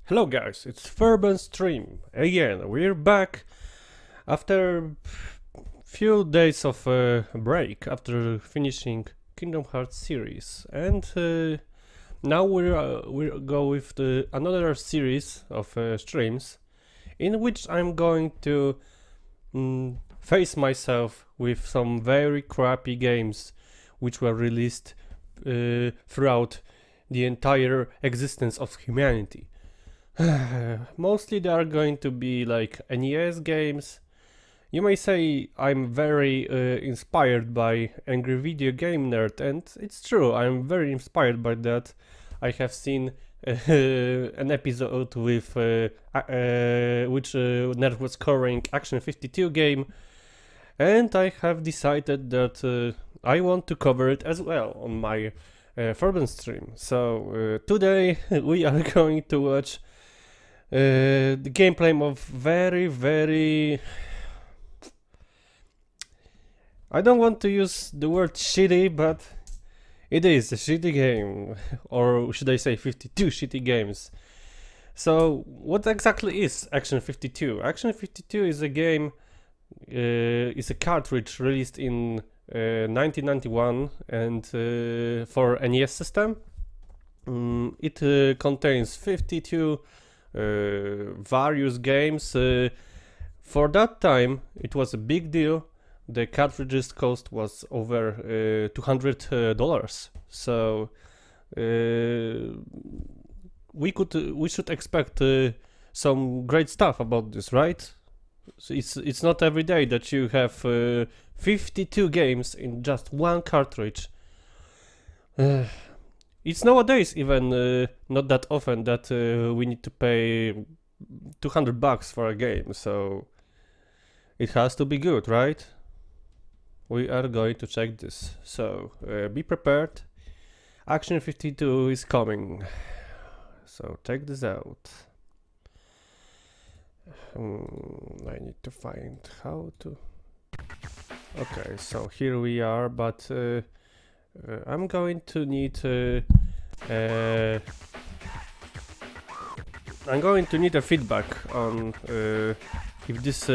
Hello guys, it's Furbens stream. Again, we're back after few days of break after finishing Kingdom Hearts series, and now we'll go with another series of streams in which I'm going to face myself with some very crappy games which were released throughout the entire existence of humanity. Mostly they are going to be like NES games. You may say I'm very inspired by Angry Video Game Nerd, and it's true, I'm very inspired by that. I have seen an episode with which Nerd was covering Action 52 game, and I have decided that I want to cover it as well on my Furbens stream. So today we are going to watch the gameplay of very I don't want to use the word shitty, but it is a shitty game, or should I say 52 shitty games. So what exactly is Action 52? Action 52 is a game, is a cartridge released in 1991 and for NES system. It contains 52 various games. For that time it was a big deal. The cartridge's cost was over $200, so we should expect some great stuff about this, right? So it's not every day that you have 52 games in just one cartridge. It's nowadays even not that often that we need to pay $200 for a game, so it has to be good, right? We are going to check this, so be prepared. Action 52 is coming, so check this out. I need to find how to... Okay, so here we are, but I'm going to need I'm going to need a feedback on if this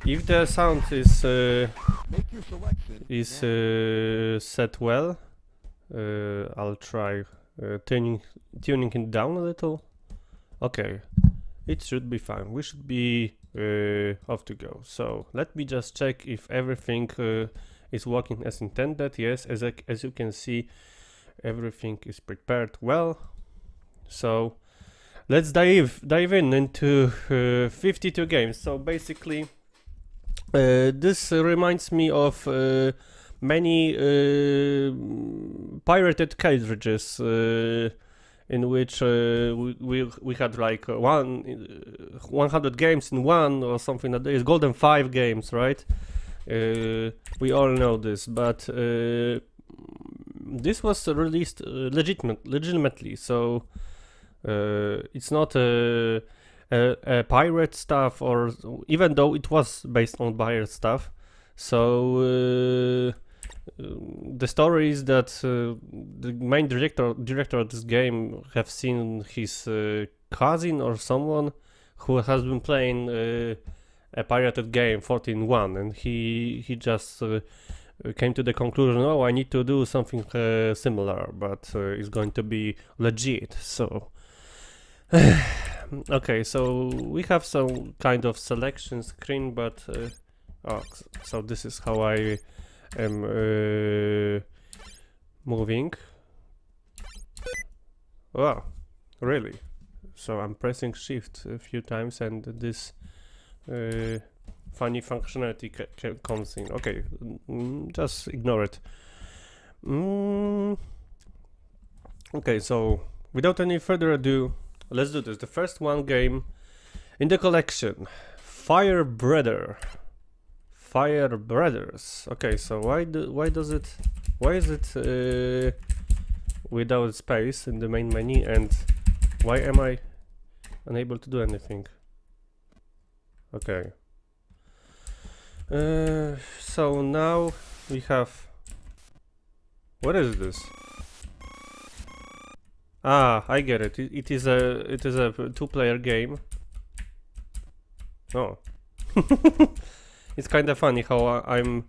if the sound is set well. I'll try tuning it down a little. Okay, it should be fine. We should be off to go. So let me just check if everything is working as intended. Yes, as you can see, everything is prepared well. So let's dive in into 52 games. So basically, this reminds me of many pirated cartridges in which we had like 100 games in one or something like that. It's Golden 5 games, right? We all know this, but this was released legitimately, so it's not a pirate stuff, or even though it was based on pirate stuff. So the story is that the main director of this game have seen his cousin or someone who has been playing a pirated game 14.1, and he just came to the conclusion, oh, I need to do something similar, but it's going to be legit. So okay, so we have some kind of selection screen, but oh, so this is how I am moving. Wow, really? So I'm pressing shift a few times and this funny functionality comes in. Okay, just ignore it. Okay, so without any further ado, let's do this. The first one game in the collection, Fire Brothers. Okay, so why is it without space in the main menu, and why am I unable to do anything? Okay. So now we have... What is this? Ah, I get it. It is a two-player game. Oh. It's kind of funny how I'm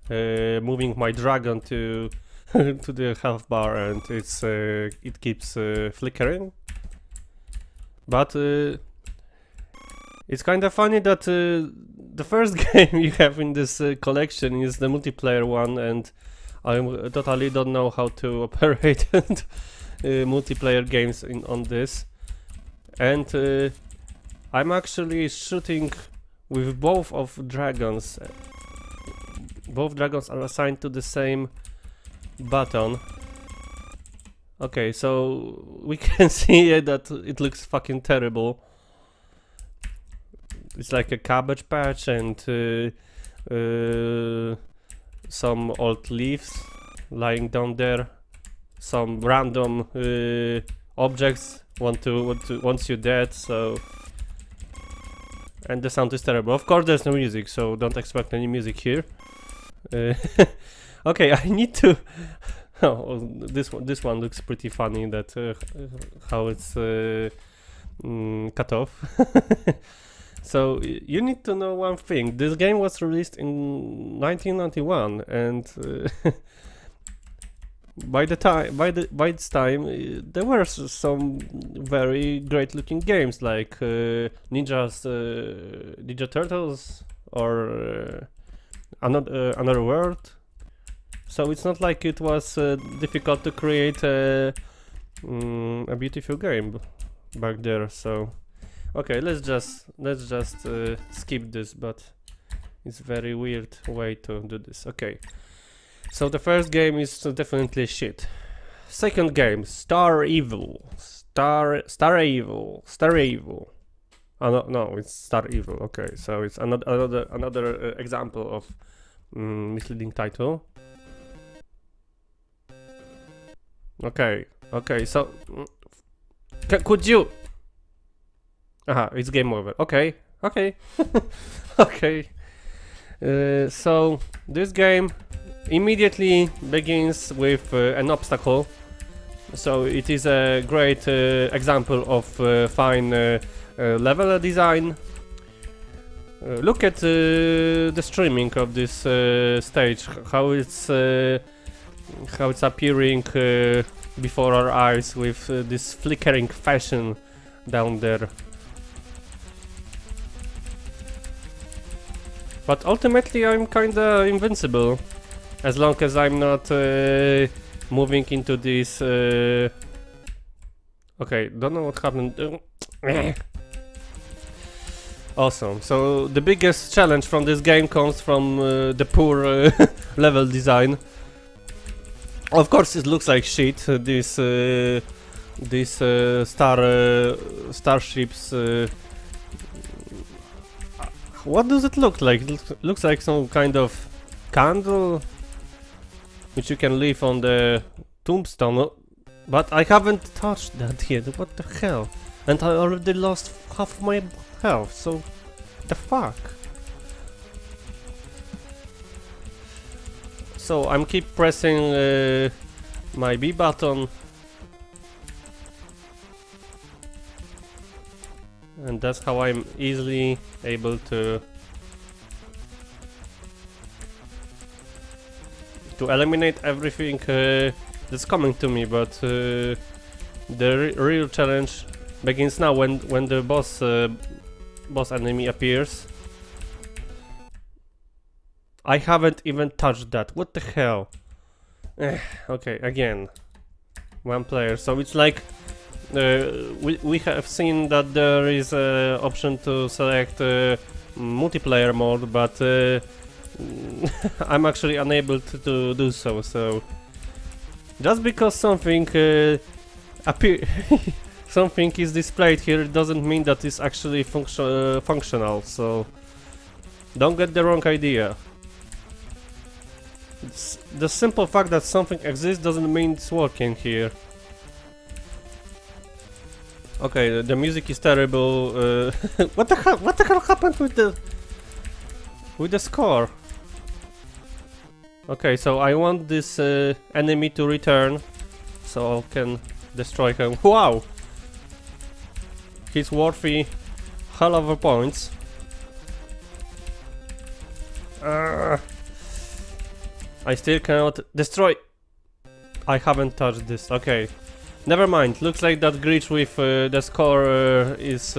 moving my dragon to to the health bar, and it keeps flickering. But it's kind of funny that the first game you have in this collection is the multiplayer one, and I totally don't know how to operate multiplayer games on this. And I'm actually shooting with both of dragons. Both dragons are assigned to the same button. Okay, so we can see that it looks fucking terrible. It's like a cabbage patch and some old leaves lying down there. Some random objects wants you dead. So, and the sound is terrible. Of course, there's no music, so don't expect any music here. Okay, I need to. Oh, this one looks pretty funny. That how it's cut off. So you need to know one thing. This game was released in 1991, and by this time there were some very great-looking games like Ninja Turtles or Another World. So it's not like it was difficult to create a beautiful game back there. So okay, let's just skip this, but it's very weird way to do this. Okay, so the first game is definitely shit. Second game, Star Evil. Oh, no, it's Star Evil. Okay, so it's another example of misleading title. Okay, so could you? Aha, it's game over. Okay. Okay. So this game immediately begins with an obstacle. So it is a great example of fine level design. Look at the streaming of this stage, how it's appearing before our eyes with this flickering fashion down there. But ultimately I'm kinda invincible, as long as I'm not moving into this... Okay, don't know what happened. Awesome, so the biggest challenge from this game comes from the poor level design. Of course it looks like shit, these starships. What does it look like? It looks like some kind of candle which you can leave on the tombstone, but I haven't touched that yet. What the hell? And I already lost half my health, so the fuck? So I'm keep pressing my B button, and that's how I'm easily able to eliminate everything that's coming to me. But the real challenge begins now when the boss enemy appears. I haven't even touched that. What the hell? Okay, again, one player. So it's like we have seen that there is an option to select multiplayer mode, but I'm actually unable to do so. So just because something something is displayed here doesn't mean that it's actually functional. So don't get the wrong idea. The simple fact that something exists doesn't mean it's working here. Okay, the music is terrible. What the hell? What the hell happened with the score? Okay, so I want this enemy to return, so I can destroy him. Wow! He's worthy hell of a points. I still cannot destroy. I haven't touched this. Okay. Never mind. Looks like that glitch with the score is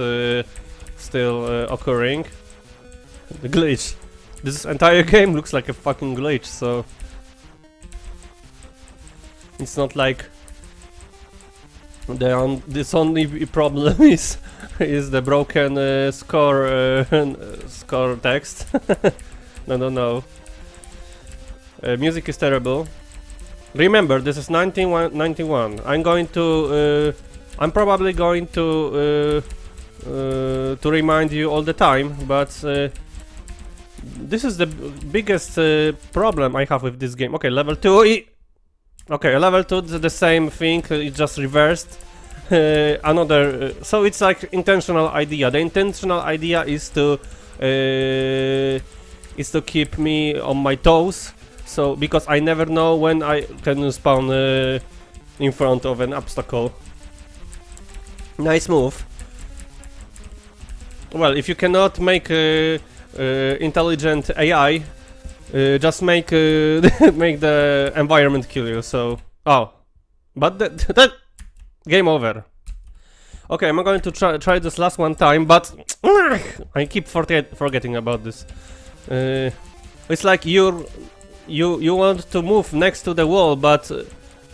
still occurring. The glitch. This entire game looks like a fucking glitch, so... It's not like... This only problem is the broken score text. No. Music is terrible. Remember, this is 1991. I'm probably going to remind you all the time, but this is the biggest problem I have with this game. Okay, level 2. Okay, level 2 is the same thing, it's just reversed. So it's like intentional idea. The intentional idea is to keep me on my toes. So because I never know when I can spawn in front of an obstacle. Nice move. Well, if you cannot make intelligent AI, just make make the environment kill you. So but that game over. Okay, I'm going to try this last one time, but I keep forgetting about this. It's like you want to move next to the wall, but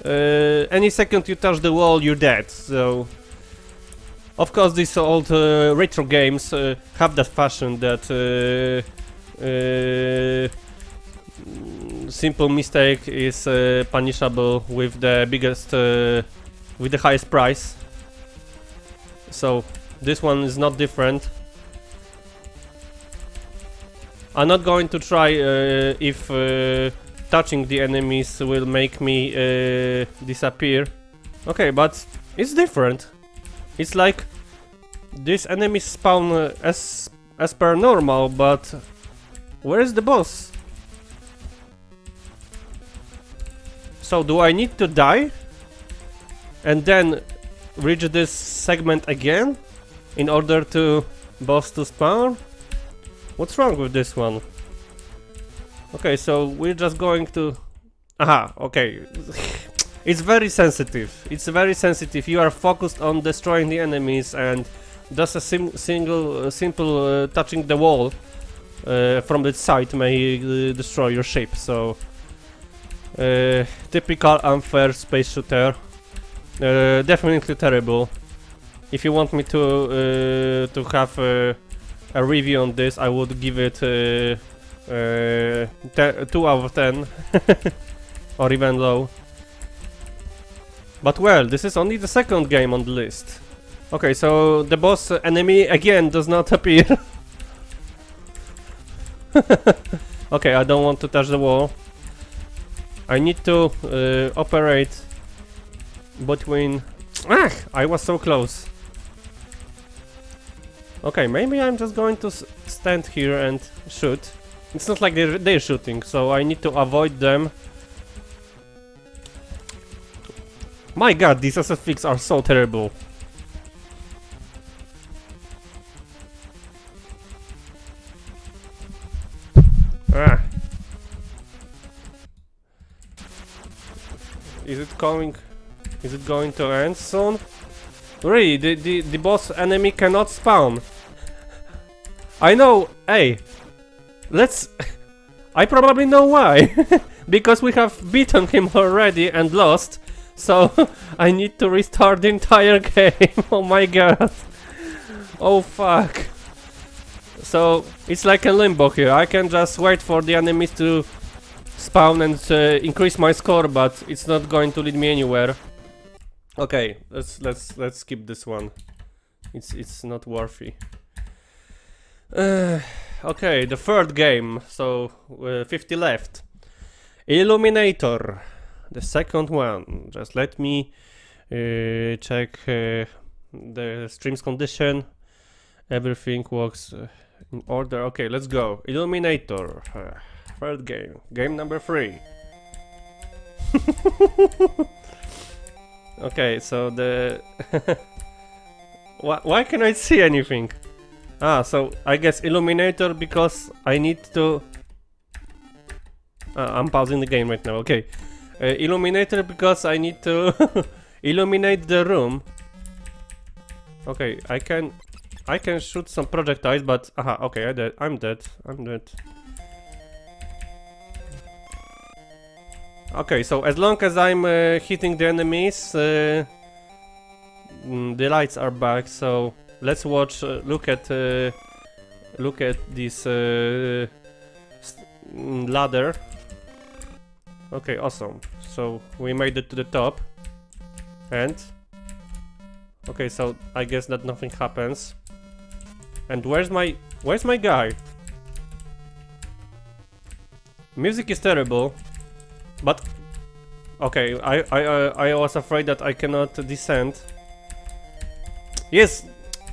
any second you touch the wall, you're dead. So, of course, these old retro games have that fashion that simple mistake is punishable with the biggest, with the highest price. So, this one is not different. I'm not going to try if touching the enemies will make me disappear. Okay, but it's different. It's like these enemies spawn as per normal, but where is the boss? So do I need to die and then reach this segment again in order to boss to spawn? What's wrong with this one? Okay, so we're just going to... Aha, okay. It's very sensitive. It's very sensitive. You are focused on destroying the enemies, and just a simple touching the wall from the side may destroy your ship. So typical unfair space shooter. Definitely terrible. If you want me to have a review on this, I would give it 2 out of 10 or even low. But well, this is only the second game on the list. Okay, so the boss enemy again does not appear. Okay, I don't want to touch the wall. I need to operate between... Ah! I was so close. Okay, maybe I'm just going to stand here and shoot. It's not like they're shooting, so I need to avoid them. My god, these SFX are so terrible. Ah. Is it going to end soon? Really, the boss enemy cannot spawn. I know, hey, let's... I probably know why. Because we have beaten him already and lost. So, I need to restart the entire game. Oh my god. Oh fuck. So, it's like a limbo here. I can just wait for the enemies to spawn and increase my score, but it's not going to lead me anywhere. Okay, let's skip this one. It's not worthy. Okay, the third game. So 50 left. Illuminator, the second one. Just let me check the stream's condition. Everything works in order. Okay, let's go. Illuminator, third game. Game number 3. Okay, so the... Why can I see anything? Ah, so I guess illuminator because I need to... I'm pausing the game right now, okay. Illuminator because I need to illuminate the room. Okay, I can shoot some projectiles, but... Aha, okay, I'm dead. Okay, so as long as I'm hitting the enemies, the lights are back. So let's watch. Look at this ladder. Okay, awesome. So we made it to the top, and okay, so I guess that nothing happens. And where's my guy? Music is terrible. But okay, I was afraid that I cannot descend. Yes,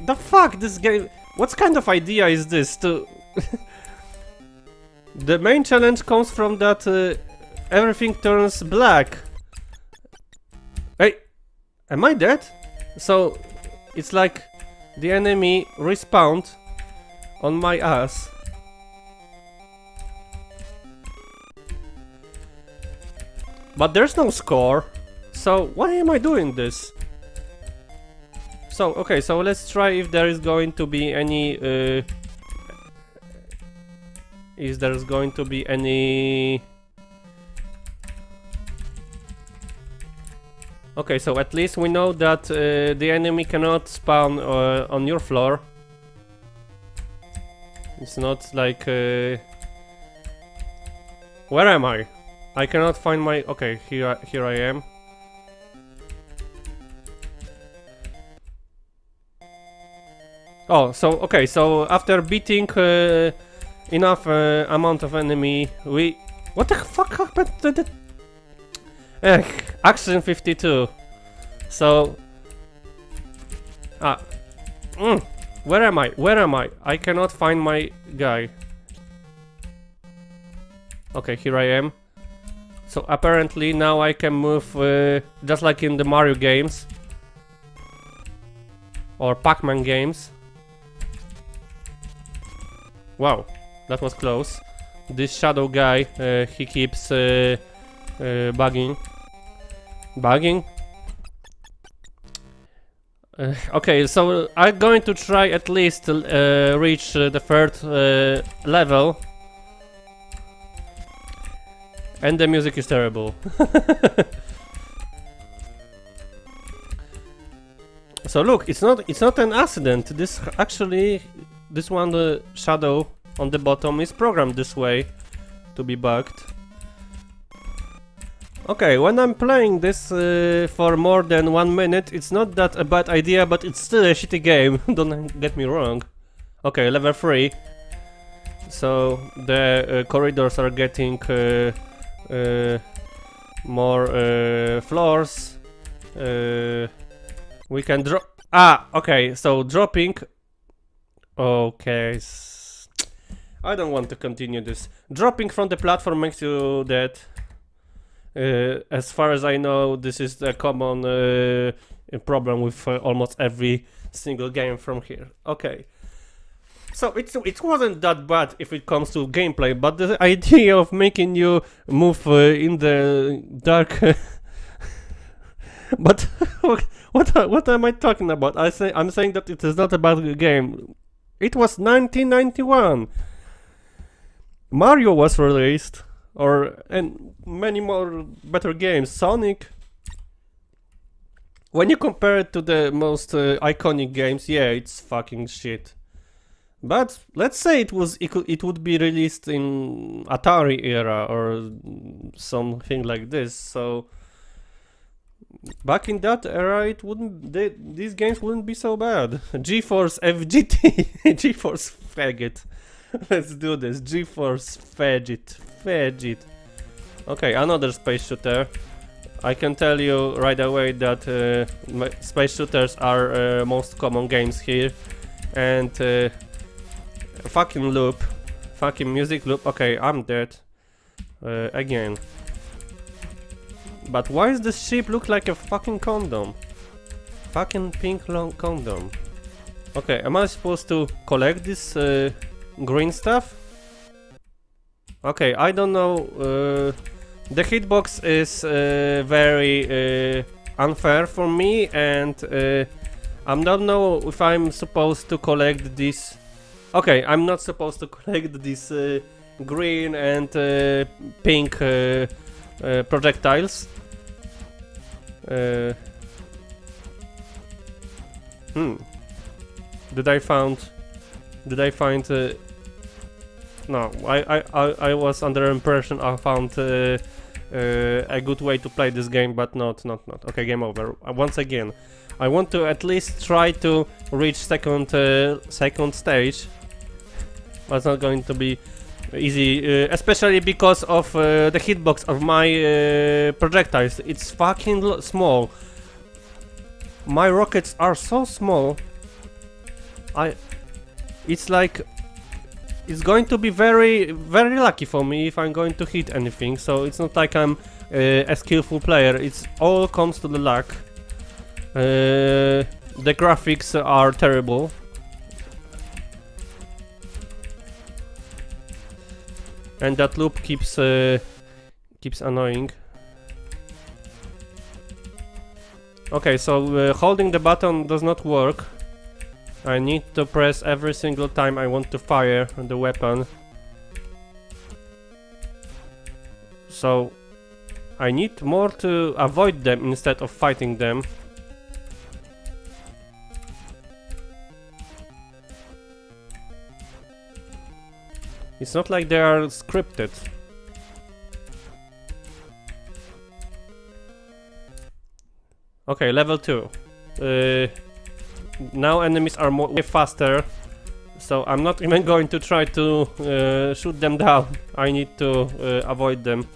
the fuck this game. What kind of idea is this? To the main challenge comes from that everything turns black. Hey, am I dead? So it's like the enemy respawned on my ass. But there's no score, so why am I doing this? So, okay, so let's try if there is going to be any... is there going to be any... Okay, so at least we know that the enemy cannot spawn on your floor. It's not like... Where am I? I cannot find my... Okay, here I am. Oh, so okay, so after beating enough amount of enemy, we... What the fuck happened to the... Action 52. So... Where am I? Where am I? I cannot find my guy. Okay, here I am. So apparently now I can move just like in the Mario games or Pac-Man games. Wow, that was close. This shadow guy, he keeps bugging. Okay, so I'm going to try at least to reach the third level. And the music is terrible. So look, it's not an accident. This actually, this one, the shadow on the bottom is programmed this way to be bugged. Okay, when I'm playing this for more than 1 minute, it's not that a bad idea, but it's still a shitty game. Don't get me wrong. Okay, level 3. So the corridors are getting more floors. We can drop. Ah, okay. So dropping. Okay. I don't want to continue this. Dropping from the platform makes you dead. As far as I know, this is a common problem with almost every single game from here. Okay. So it wasn't that bad if it comes to gameplay, but the idea of making you move in the dark. But what am I talking about? I'm saying that it is not a bad game. It was 1991. Mario was released, and many more better games. Sonic. When you compare it to the most iconic games, yeah, it's fucking shit. But let's say it would be released in Atari era or something like this. So back in that era, it wouldn't. These games wouldn't be so bad. GeForce FGT, GeForce faggot. Let's do this. GeForce faggot. Okay, another space shooter. I can tell you right away that space shooters are most common games here, and. Fucking loop. Fucking music loop. Okay, I'm dead. Again. But why does this ship look like a fucking condom? Fucking pink long condom. Okay, am I supposed to collect this green stuff? Okay, I don't know. The hitbox is very unfair for me, and I don't know if I'm supposed to collect this. Okay, I'm not supposed to collect this green and pink projectiles. Did I find? No, I was under impression I found a good way to play this game, but not. Okay, game over. Once again, I want to at least try to reach second stage. But it's not going to be easy, especially because of the hitbox of my projectiles. It's fucking small. My rockets are so small. It's like it's going to be very lucky for me if I'm going to hit anything. So it's not like I'm a skillful player. It's all comes to the luck. The graphics are terrible. And that loop keeps annoying. Okay, so holding the button does not work. I need to press every single time I want to fire the weapon. So I need more to avoid them instead of fighting them. It's not like they are scripted. Okay, level 2. Now enemies are way faster, so I'm not even going to try to shoot them down. I need to avoid them.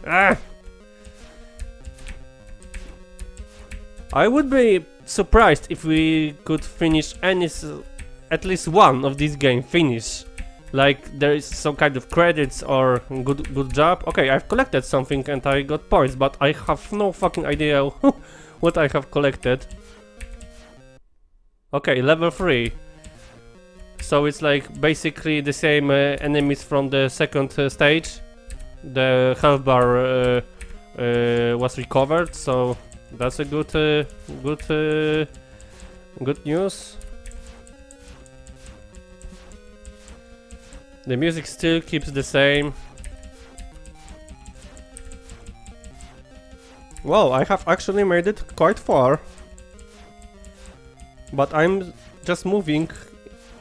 Ah! I would be surprised if we could finish at least one of these games. Finish. Like there is some kind of credits or good job. Okay, I've collected something and I got points, but I have no fucking idea what I have collected. Okay, level 3. So it's like basically the same enemies from the second stage. The health bar was recovered, so that's a good news. The music still keeps the same. Well, I have actually made it quite far. But I'm just moving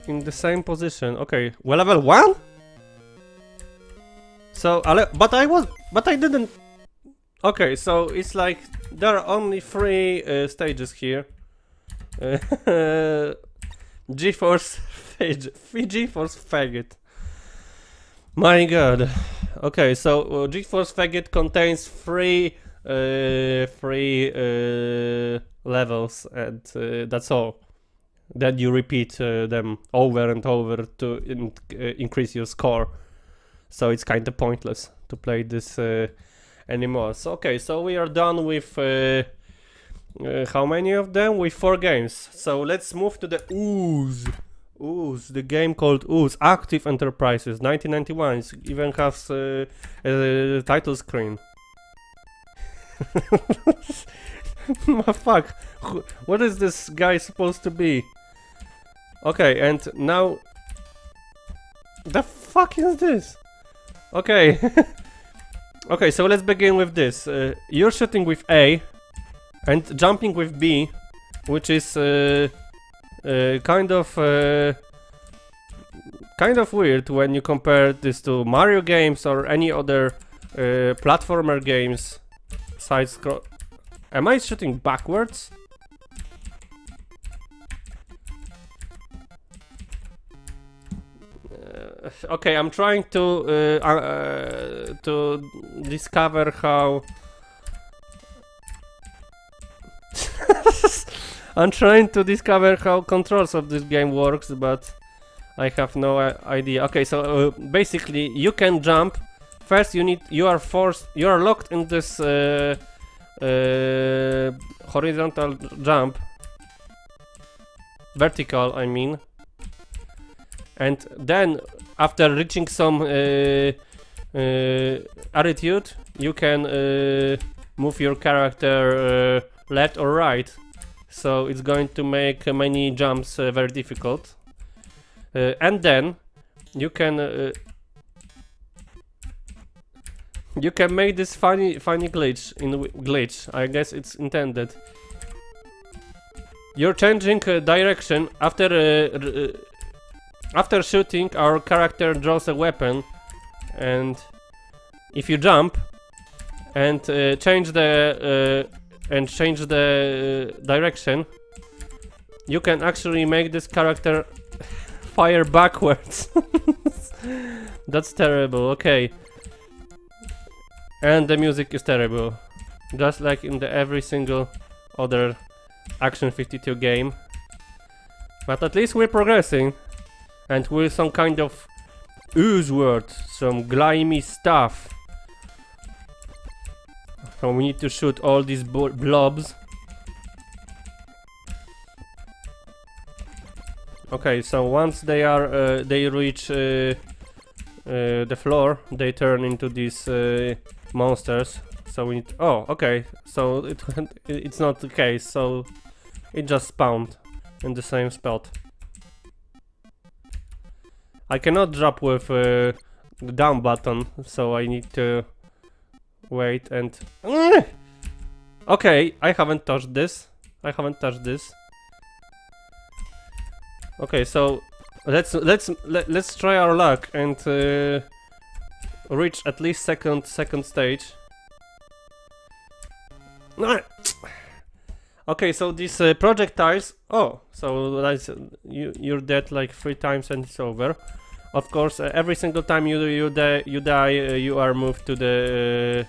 in the same position. Okay, well, level 1? So, but I didn't. Okay, so it's like there are only 3 stages here. GeForce Faggot. My god. Okay, so GeForce Faggot contains 3 levels, and that's all. Then you repeat them over and over to increase your score. So it's kind of pointless to play this anymore. So okay, so we are done with how many of them? With 4 games. So let's move to the Ooze. Ooze, the game called Ooze, Active Enterprises, 1991. It even has a title screen. Fuck, what is this guy supposed to be? Okay, and now the fuck is this? Okay. Okay, so let's begin with this. You're shooting with A and jumping with B, which is kind of weird when you compare this to Mario games or any other platformer games. Side scroll. Am I shooting backwards? Okay, I'm trying to discover how. I'm trying to discover how controls of this game works, but I have no idea. Okay, so basically you can jump. First, you are locked in this horizontal jump, vertical I mean, and then after reaching some attitude you can move your character left or right, so it's going to make many jumps very difficult, and then you can make this funny glitch glitch. I guess it's intended. You're changing direction after shooting. Our character draws a weapon, and if you jump and change the direction, you can actually make this character fire backwards. That's terrible. Okay. And the music is terrible, just like in every single other Action 52 game. But at least we're progressing, and with some kind of ooze word, some grimy stuff. So we need to shoot all these blobs. Okay, so once they are they reach the floor, they turn into these monsters. So we need oh, okay, so it's not the case, so it just spawned in the same spot. I cannot drop with the down button, so I need to wait and okay, I haven't touched this. Okay, so let's try our luck and reach at least second stage. Okay, so these projectiles. Oh, so that's you're dead like 3 times and it's over. Of course, every single time you die, you are moved to the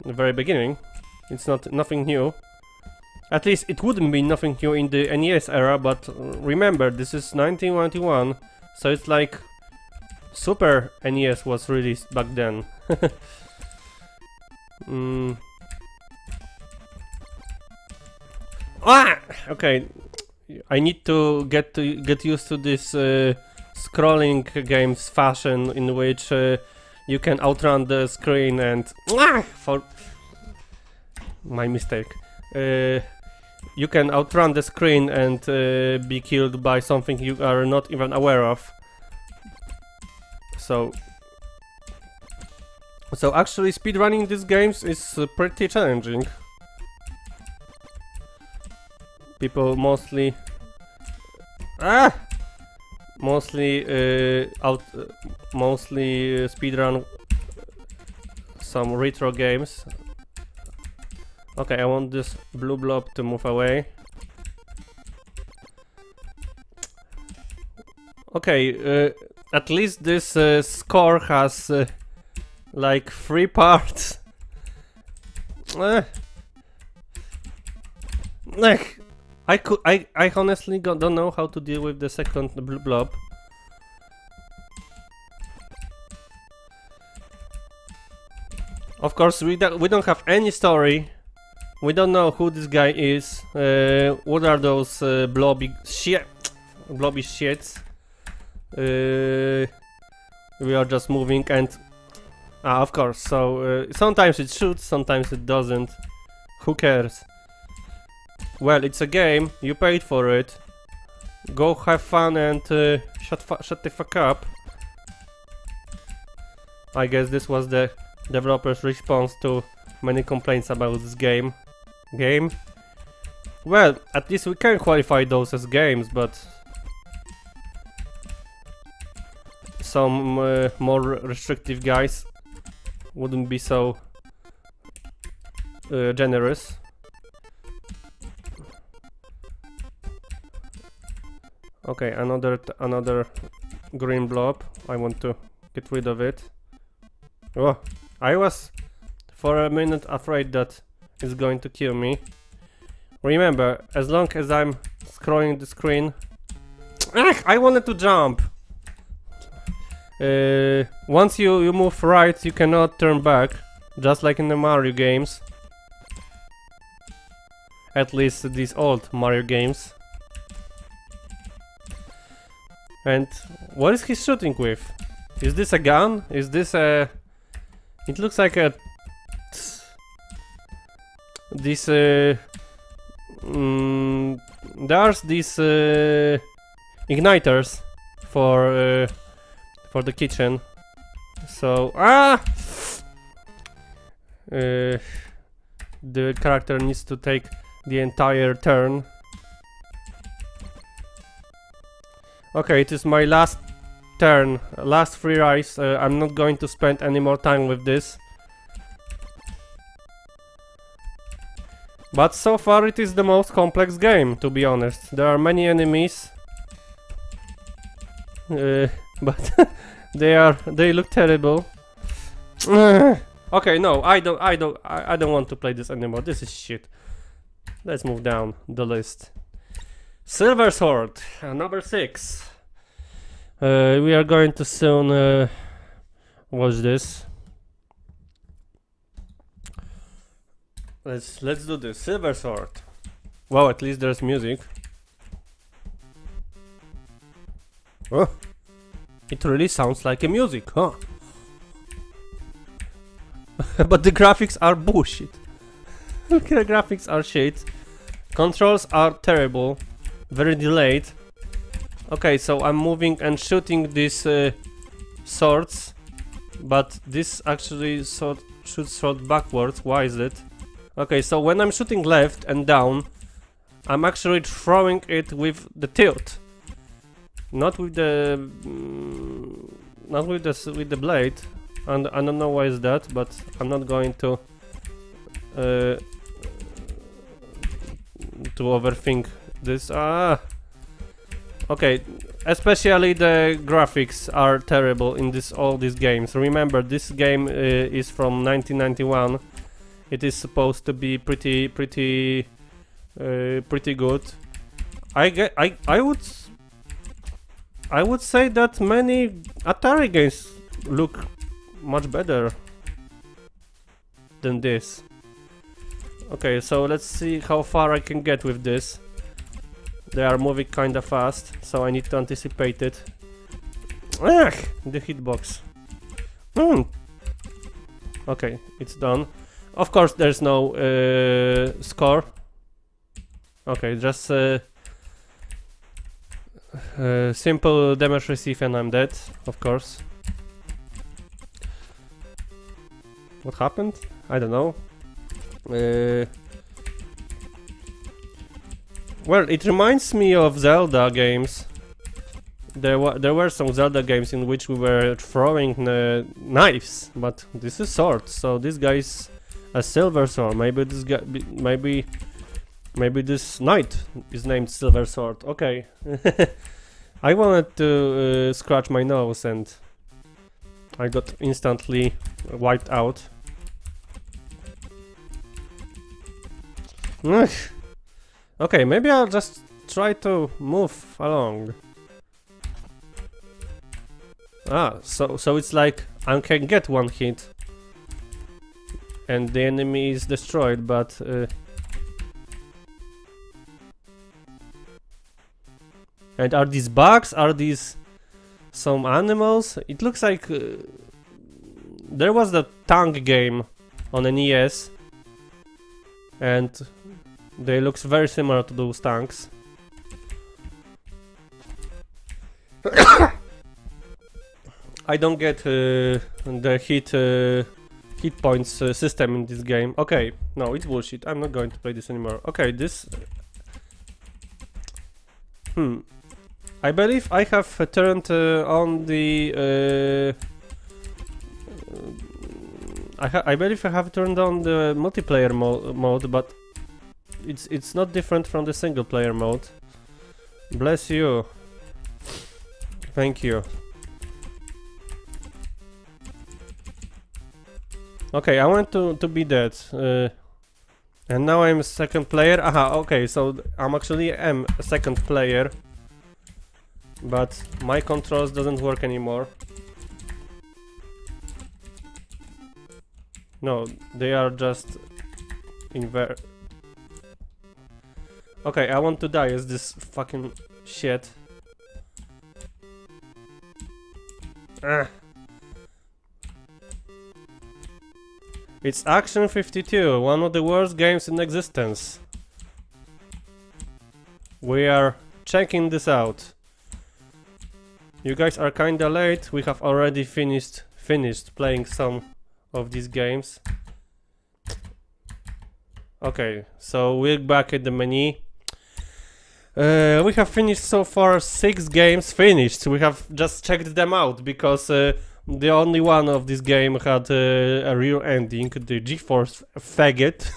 very beginning. It's nothing new. At least it wouldn't be nothing new in the NES era, but remember, this is 1991, so it's like Super NES was released back then. Ah! Okay, I need to get used to this scrolling games fashion in which you can outrun the screen and for my mistake. You can outrun the screen and be killed by something you are not even aware of. So actually speedrunning these games is pretty challenging. People mostly speedrun some retro games. Okay, I want this blue blob to move away. Okay, at least this score has like 3 parts. I honestly don't know how to deal with the second blue blob. Of course, we don't have any story. We don't know who this guy is. What are those blobby shits? We are just moving and of course. So sometimes it shoots, sometimes it doesn't. Who cares? Well, it's a game. You paid for it. Go have fun and shut the fuck up. I guess this was the developer's response to many complaints about this game. Well, at least we can qualify those as games, but some more restrictive guys wouldn't be so generous. Okay, another green blob. I want to get rid of it. Oh, I was for a minute afraid that it's going to kill me. Remember, as long as I'm scrolling the screen... I wanted to jump! Once you move right, you cannot turn back, just like in the Mario games. At least these old Mario games. And what is he shooting with? Is this a gun? Is this a... It looks like a... This there's these igniters for the kitchen. So the character needs to take the entire turn. Okay, it is my last turn, last free rise. I'm not going to spend any more time with this. But so far it is the most complex game, to be honest. There are many enemies. But they look terrible. Okay, no, I don't want to play this anymore. This is shit. Let's move down the list. Silver Sword, number 6. We are going to soon watch this. Let's do this. Silver Sword. Well, at least there's music. Oh, it really sounds like a music, huh? But the graphics are bullshit. The graphics are shit. Controls are terrible. Very delayed. Okay, so I'm moving and shooting these swords. But this actually shoots sword backwards. Why is it? Okay, so when I'm shooting left and down, I'm actually throwing it with the tilt. Not with the... with the blade. And I don't know why is that, but I'm not going to overthink this. Okay, especially the graphics are terrible in all these games. Remember, this game is from 1991. It is supposed to be pretty good. I would say that many Atari games look much better than this. Okay, so let's see how far I can get with this. They are moving kinda fast, so I need to anticipate it. Ugh, the hitbox. Okay, it's done. Of course, there's no score. Okay, just simple damage receive and I'm dead, of course. What happened? I don't know. Well, it reminds me of Zelda games. There were some Zelda games in which we were throwing knives, but this is sword. So this guy's a silver sword. Maybe this guy, maybe this knight is named Silver Sword. Okay. I wanted to scratch my nose and I got instantly wiped out. Okay, maybe I'll just try to move along. So it's like I can get one hit and the enemy is destroyed, but and are these bugs? Are these some animals? It looks like there was the tank game on an NES and they looks very similar to those tanks. I don't get the hit points system in this game. Okay, no, it's bullshit. I'm not going to play this anymore. Okay, this... I believe I have turned on the... I believe I have turned on the multiplayer mode, but it's not different from the single player mode. Bless you. Thank you. Okay, I want to be dead. And now I'm a second player. Aha, okay, so I'm actually a second player. But my controls doesn't work anymore. No, they are just Okay, I want to die as this fucking shit. Ah. It's Action 52, one of the worst games in existence. We are checking this out. You guys are kinda late. We have already finished playing some of these games. Okay, so we're back at the menu. We have finished so far 6 games finished. We have just checked them out because the only one of this game had a real ending, the GeForce faggot.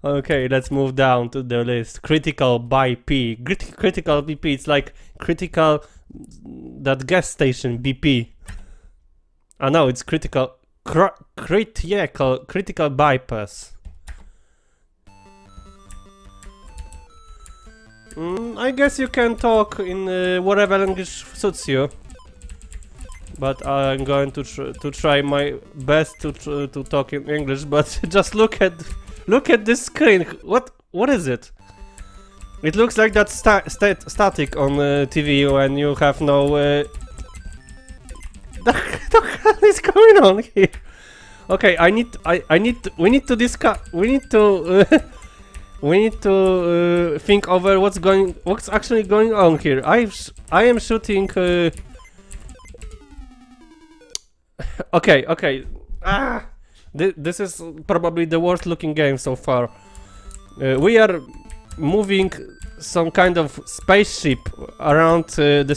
Okay, let's move down to the list. Critical by P. Critical BP, it's like critical, that gas station BP. Ah no, it's critical bypass. I guess you can talk in whatever language suits you. But I'm going to try my best to talk in English. But just look at this screen. What is it? It looks like that static on TV when you have no. The hell is going on here? Okay, we need to discuss. We need to think over what's actually going on here. I am shooting. Okay. This is probably the worst looking game so far. We are moving some kind of spaceship around the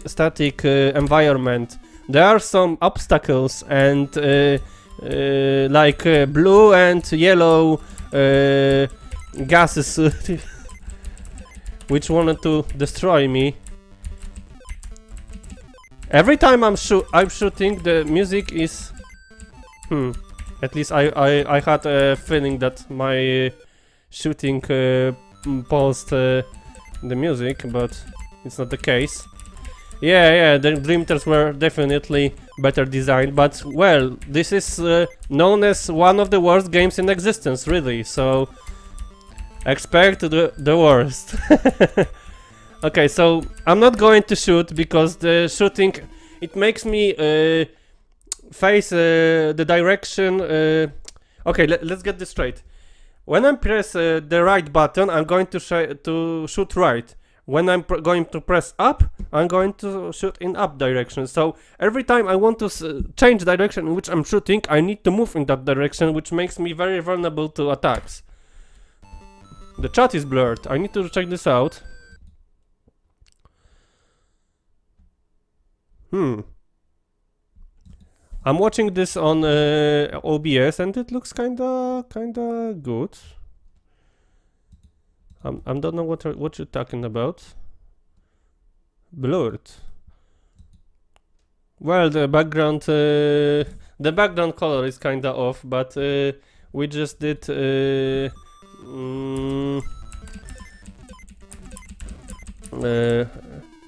static environment. There are some obstacles and like blue and yellow gases which wanted to destroy me. Every time I'm shooting, the music is at least I had a feeling that my shooting paused the music, but it's not the case. Yeah, the Dreamters were definitely better designed, but well, this is known as one of the worst games in existence, really, so expect the worst. Okay, so I'm not going to shoot because the shooting, it makes me face the direction. Okay, let's get this straight. When I press the right button, I'm going to shoot right. When I'm going to press up, I'm going to shoot in up direction. So every time I want to change the direction in which I'm shooting, I need to move in that direction, which makes me very vulnerable to attacks. The chat is blurred. I need to check this out. I'm watching this on OBS and it looks kinda good. I don't know what you're talking about. Blurred. Well, the background color is kinda off, but we just did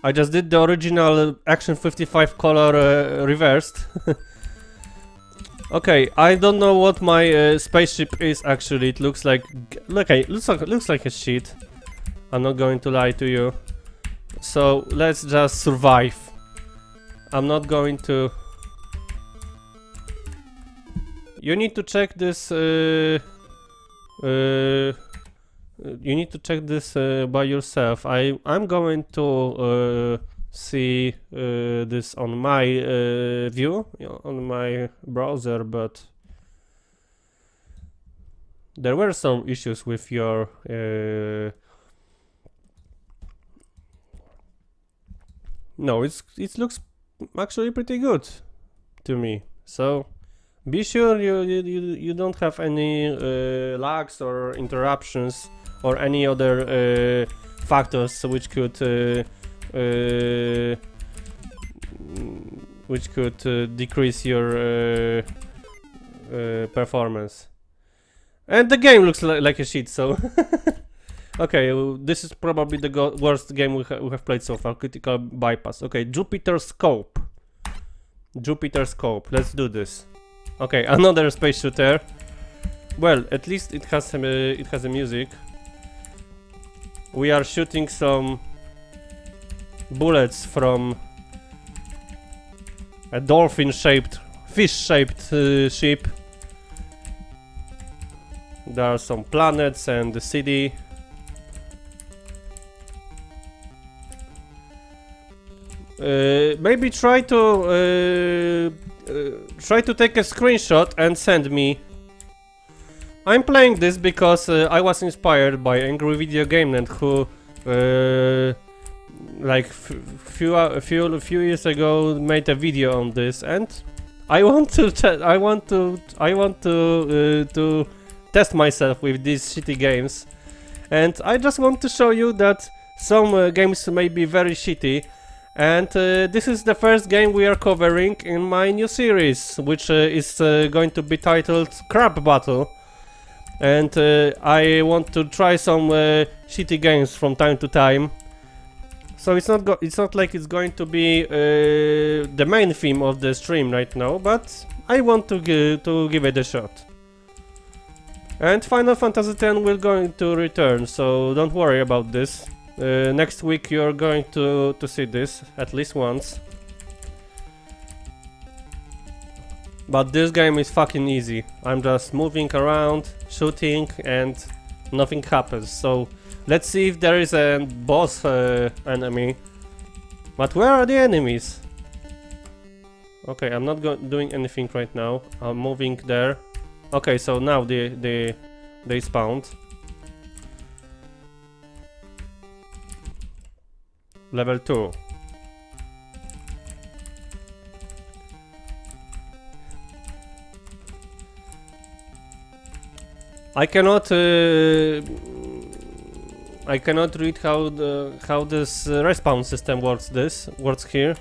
I just did the original Action 55 color reversed. Okay, I don't know what my spaceship is actually. It looks like looks like a shit. I'm not going to lie to you. So let's just survive. I'm not going to. You need to check this. You need to check this by yourself. I'm going to see this on my view on my browser, but there were some issues with your no, it looks actually pretty good to me. So be sure you don't have any lags or interruptions or any other factors which could decrease your performance. And the game looks like a shit, so okay, this is probably the worst game we have played so far. Critical bypass. Okay, Jupiter Scope. Let's do this. Okay, another space shooter. Well, at least it has a music. we are shooting some bullets from a dolphin-shaped, fish-shaped ship. There are some planets and the city. Maybe try to take a screenshot and send me. I'm playing this because I was inspired by Angry Video Game Land, who like few years ago made a video on this, and I want to test myself with these shitty games, and I just want to show you that some games may be very shitty. And this is the first game we are covering in my new series, which is going to be titled Crap Battle. And I want to try some shitty games from time to time. So it's not like it's going to be the main theme of the stream right now, but I want to give it a shot. And Final Fantasy X will going to return, so don't worry about this. Next week you're going to see this at least once. But this game is fucking easy. I'm just moving around, shooting, and nothing happens. So let's see if there is a boss enemy. But where are the enemies? Okay, I'm not doing anything right now. I'm moving there. Okay, so now they spawned. Level 2. I cannot read how this respawn system works here.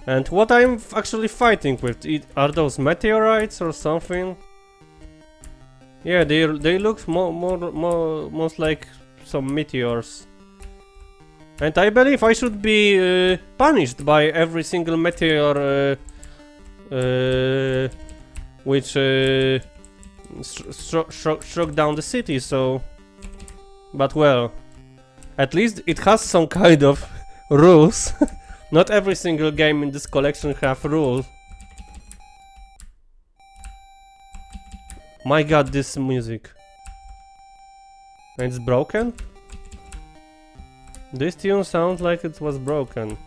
And what I'm actually fighting with, are those meteorites or something? Yeah, they look most like some meteors. And I believe I should be punished by every single meteor which struck down the city, so... But well, at least it has some kind of rules. Not every single game in this collection have rules. My god, this music. And it's broken? This tune sounds like it was broken.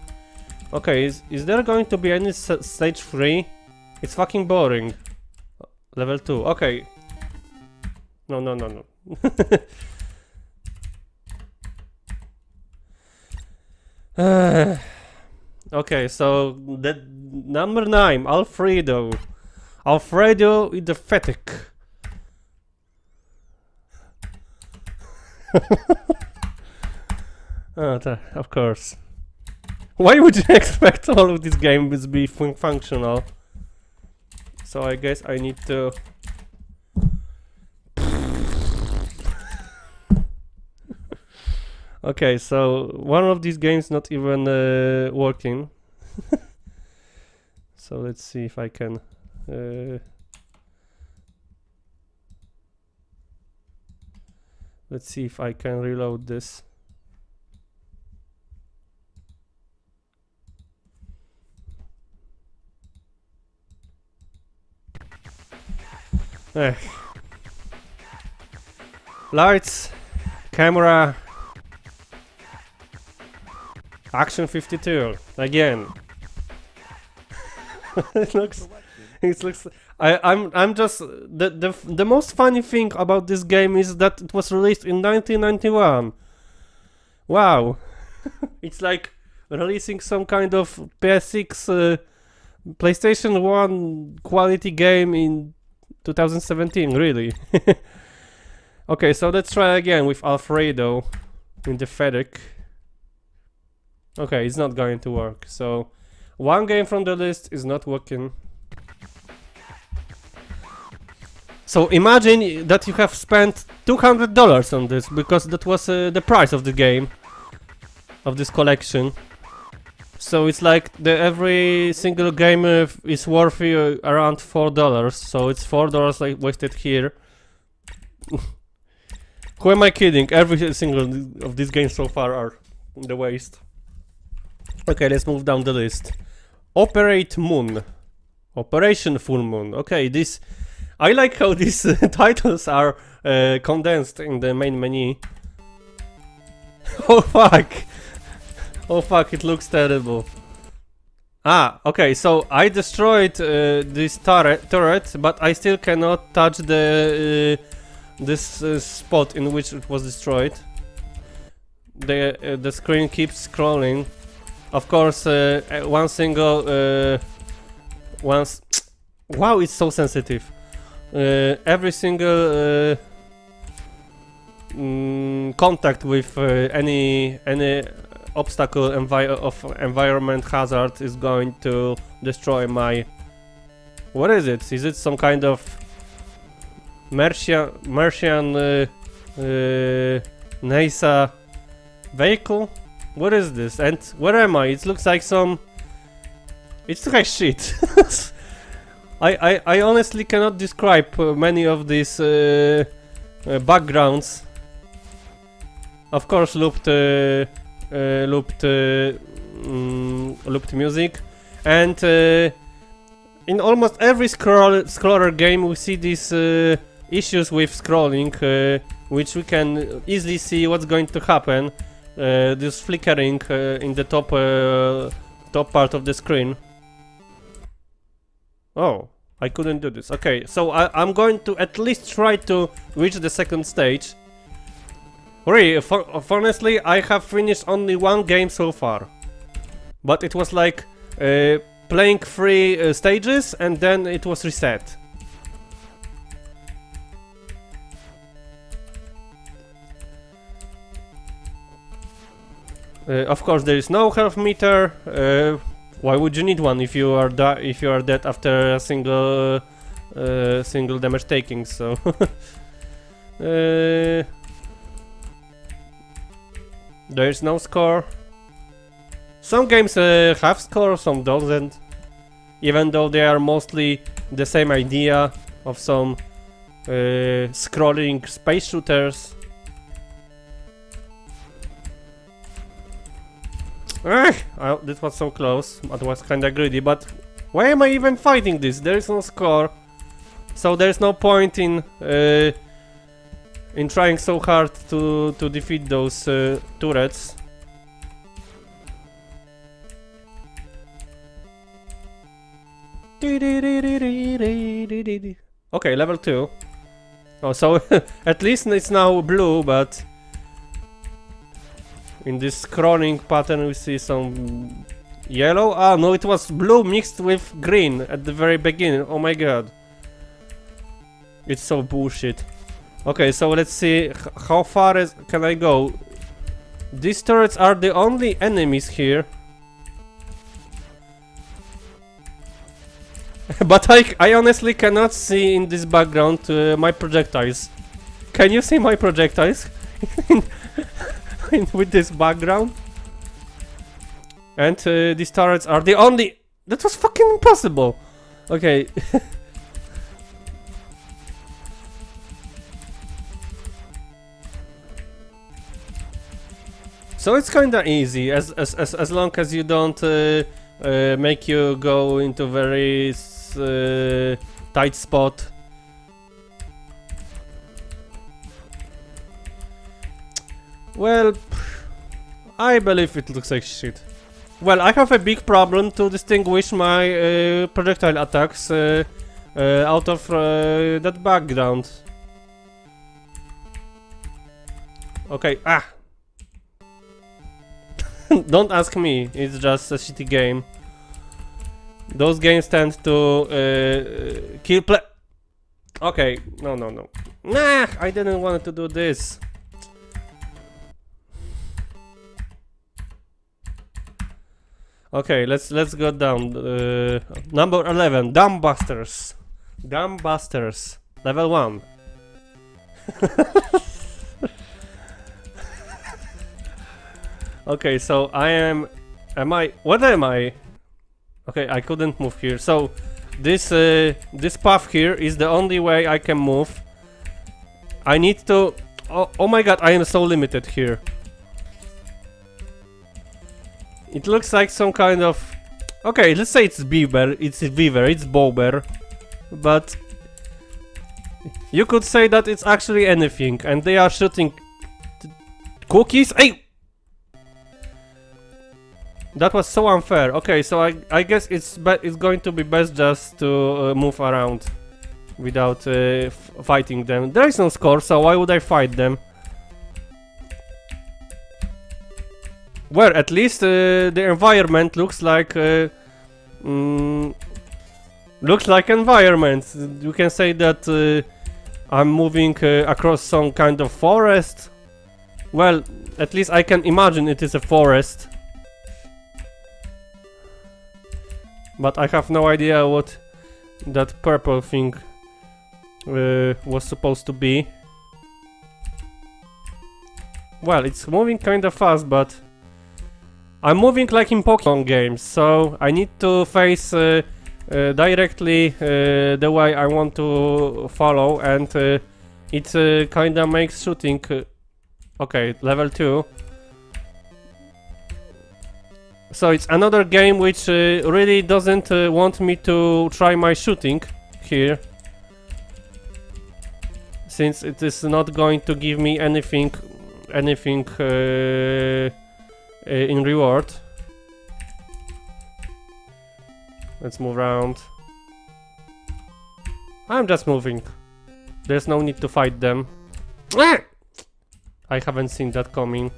Okay, is there going to be any stage 3? It's fucking boring. Level 2, okay. No. Okay, so the number 9, Alfredo. Alfredo is the fatigue. Of course. Why would you expect all of these games to be functional? So I guess I need to... Okay, so one of these games not even working. So let's see if I can... Let's see if I can reload this. Lights, camera, action 52 again. it looks. I'm just the most funny thing about this game is that it was released in 1991. Wow, it's like releasing some kind of PS6, PlayStation 1 quality game in 2017, really. Okay, so let's try again with Alfredo in the FedEx. Okay, it's not going to work. So one game from the list is not working. So imagine that you have spent $200 on this, because that was the price of the game, of this collection. So it's like every single game is worth around $4. So it's $4 like wasted here. Who am I kidding? Every single of these games so far are the waste. Okay, let's move down the list. Operate Moon. Operation Full Moon. Okay, this... I like how these titles are condensed in the main menu. Oh fuck! Oh fuck, it looks terrible. Ah, okay, so I destroyed this turret, but I still cannot touch the this spot in which it was destroyed. The screen keeps scrolling. Of course, one single once. Wow, it's so sensitive. Every single contact with any obstacle of environment hazard is going to destroy my... What is it? Is it some kind of Martian NASA vehicle? What is this? And where am I? It looks like some... It's like shit. I honestly cannot describe many of these backgrounds. Of course, looped music, and in almost every scroller game we see these issues with scrolling, which we can easily see what's going to happen. This flickering in the top part of the screen. Oh, I couldn't do this. Okay, so I'm going to at least try to reach the second stage. Really, honestly, I have finished only one game so far. But it was like playing 3 stages and then it was reset. Of course, there is no health meter. Why would you need one if you are dead after a single damage taking? So there is no score. Some games have score, some doesn't. Even though they are mostly the same idea of some scrolling space shooters. This was so close. That was kinda greedy, but why am I even fighting this? There is no score, so there is no point in trying so hard to defeat those turrets. Okay, level 2. Oh, so at least it's now blue, but in this scrolling pattern we see some yellow. Ah, no, it was blue mixed with green at the very beginning. Oh my god. It's so bullshit. Okay, so let's see how far can I go. These turrets are the only enemies here. But I honestly cannot see in this background my projectiles. Can you see my projectiles? With this background? And these turrets are the only... That was fucking impossible! Okay. So it's kinda easy, as long as you don't make you go into very tight spot. Well, I believe it looks like shit. Well, I have a big problem to distinguish my projectile attacks out of that background. Okay, Don't ask me, it's just a shitty game. Those games tend to kill play. Okay, no. Nah, I didn't want to do this. Okay, let's go down. Number 11, Dumbbusters. Dumbbusters, level 1. Okay, so I am Am I? What am I? Okay, I couldn't move here. So this this path here is the only way I can move. I need to. Oh my god! I am so limited here. It looks like some kind of. Okay, let's say it's beaver. It's a beaver. It's bobber, but you could say that it's actually anything, and they are shooting cookies. Hey. That was so unfair. Okay, so I guess it's going to be best just to move around without fighting them. There is no score, so why would I fight them? Well, at least the environment looks like environment. You can say that I'm moving across some kind of forest. Well, at least I can imagine it is a forest. But I have no idea what that purple thing was supposed to be. Well, it's moving kinda fast, but I'm moving like in Pokemon games, so I need to face directly the way I want to follow, and it kinda makes shooting... okay, level 2. So it's another game which really doesn't want me to try my shooting here, since it is not going to give me anything in reward. Let's move around. I'm just moving. There's no need to fight them. I haven't seen that coming.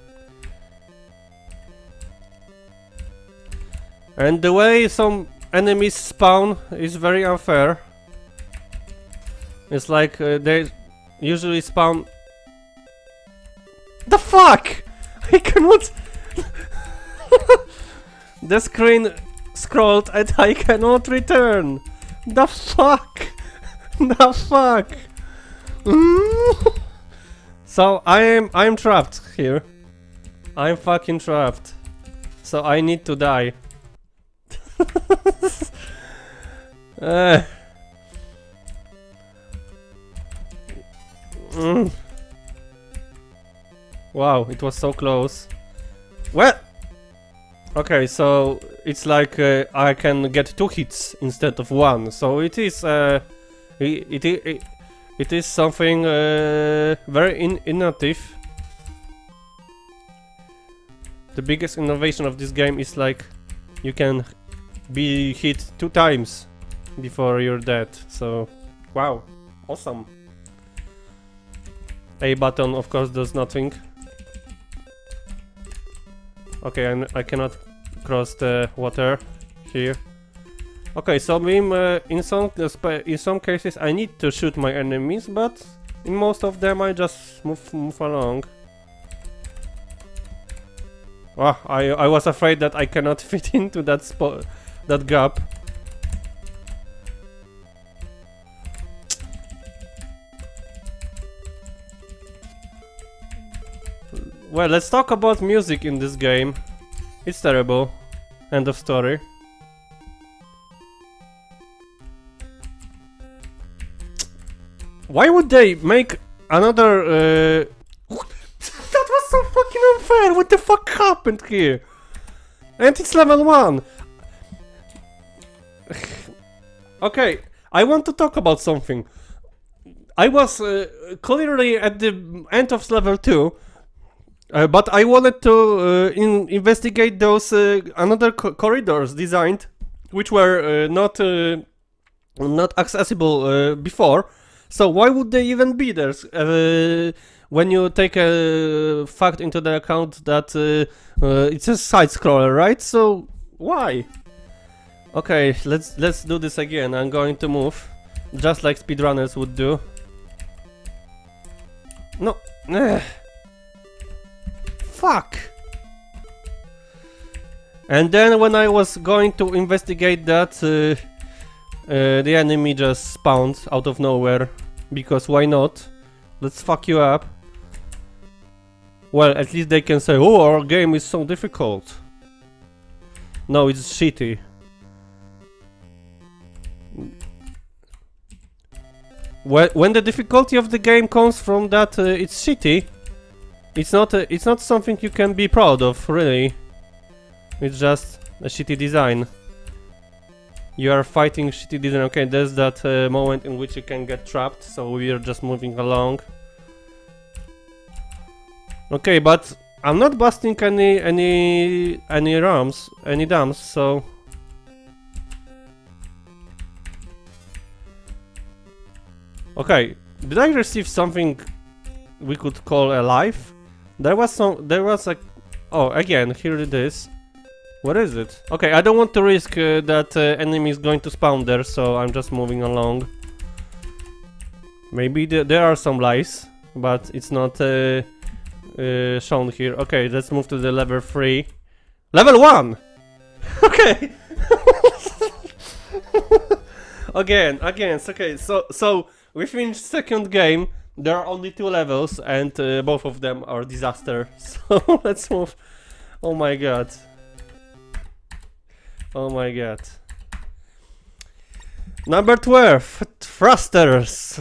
And the way some enemies spawn is very unfair. It's like they usually spawn... The fuck! I cannot... The screen scrolled and I cannot return! The fuck! The fuck! So I'm trapped here. I'm fucking trapped. So I need to die. Wow, it was so close. Well, okay, so it's like I can get 2 hits instead of 1. So it is it is something very innovative. The biggest innovation of this game is like you can be hit 2 times before you're dead. So, wow, awesome. A button, of course, does nothing. Okay, I cannot cross the water here. Okay, so in some cases I need to shoot my enemies, but in most of them I just move along. Oh, I was afraid that I cannot fit into that spot, that gap. Well, let's talk about music in this game. It's terrible. End of story. Why would they make another That was so fucking unfair! What the fuck happened here? And it's level 1! Okay, I want to talk about something. I was clearly at the end of level 2, but I wanted to investigate those another corridors designed, which were not accessible before. So why would they even be there? When you take a fact into the account that it's a side scroller, right? So why? Okay, let's do this again. I'm going to move, just like speedrunners would do. No. Fuck. And then when I was going to investigate that, the enemy just spawned out of nowhere. Because why not? Let's fuck you up. Well, at least they can say, oh, our game is so difficult. No, it's shitty. When the difficulty of the game comes from that it's shitty, it's not something you can be proud of, really. It's just a shitty design. You are fighting shitty design. Okay, there's that moment in which you can get trapped, so we are just moving along. Okay, but I'm not busting any dams, so. Okay, did I receive something we could call a life? There was like, oh, again, here it is. What is it? Okay, I don't want to risk that enemy is going to spawn there, so I'm just moving along. Maybe there are some lies, but it's not shown here. Okay, let's move to the level 3. Level 1! Okay! again, okay, so we finished second game. There are only 2 levels, and both of them are disaster. So let's move. Oh my god. Oh my god. Number 12. Thrusters.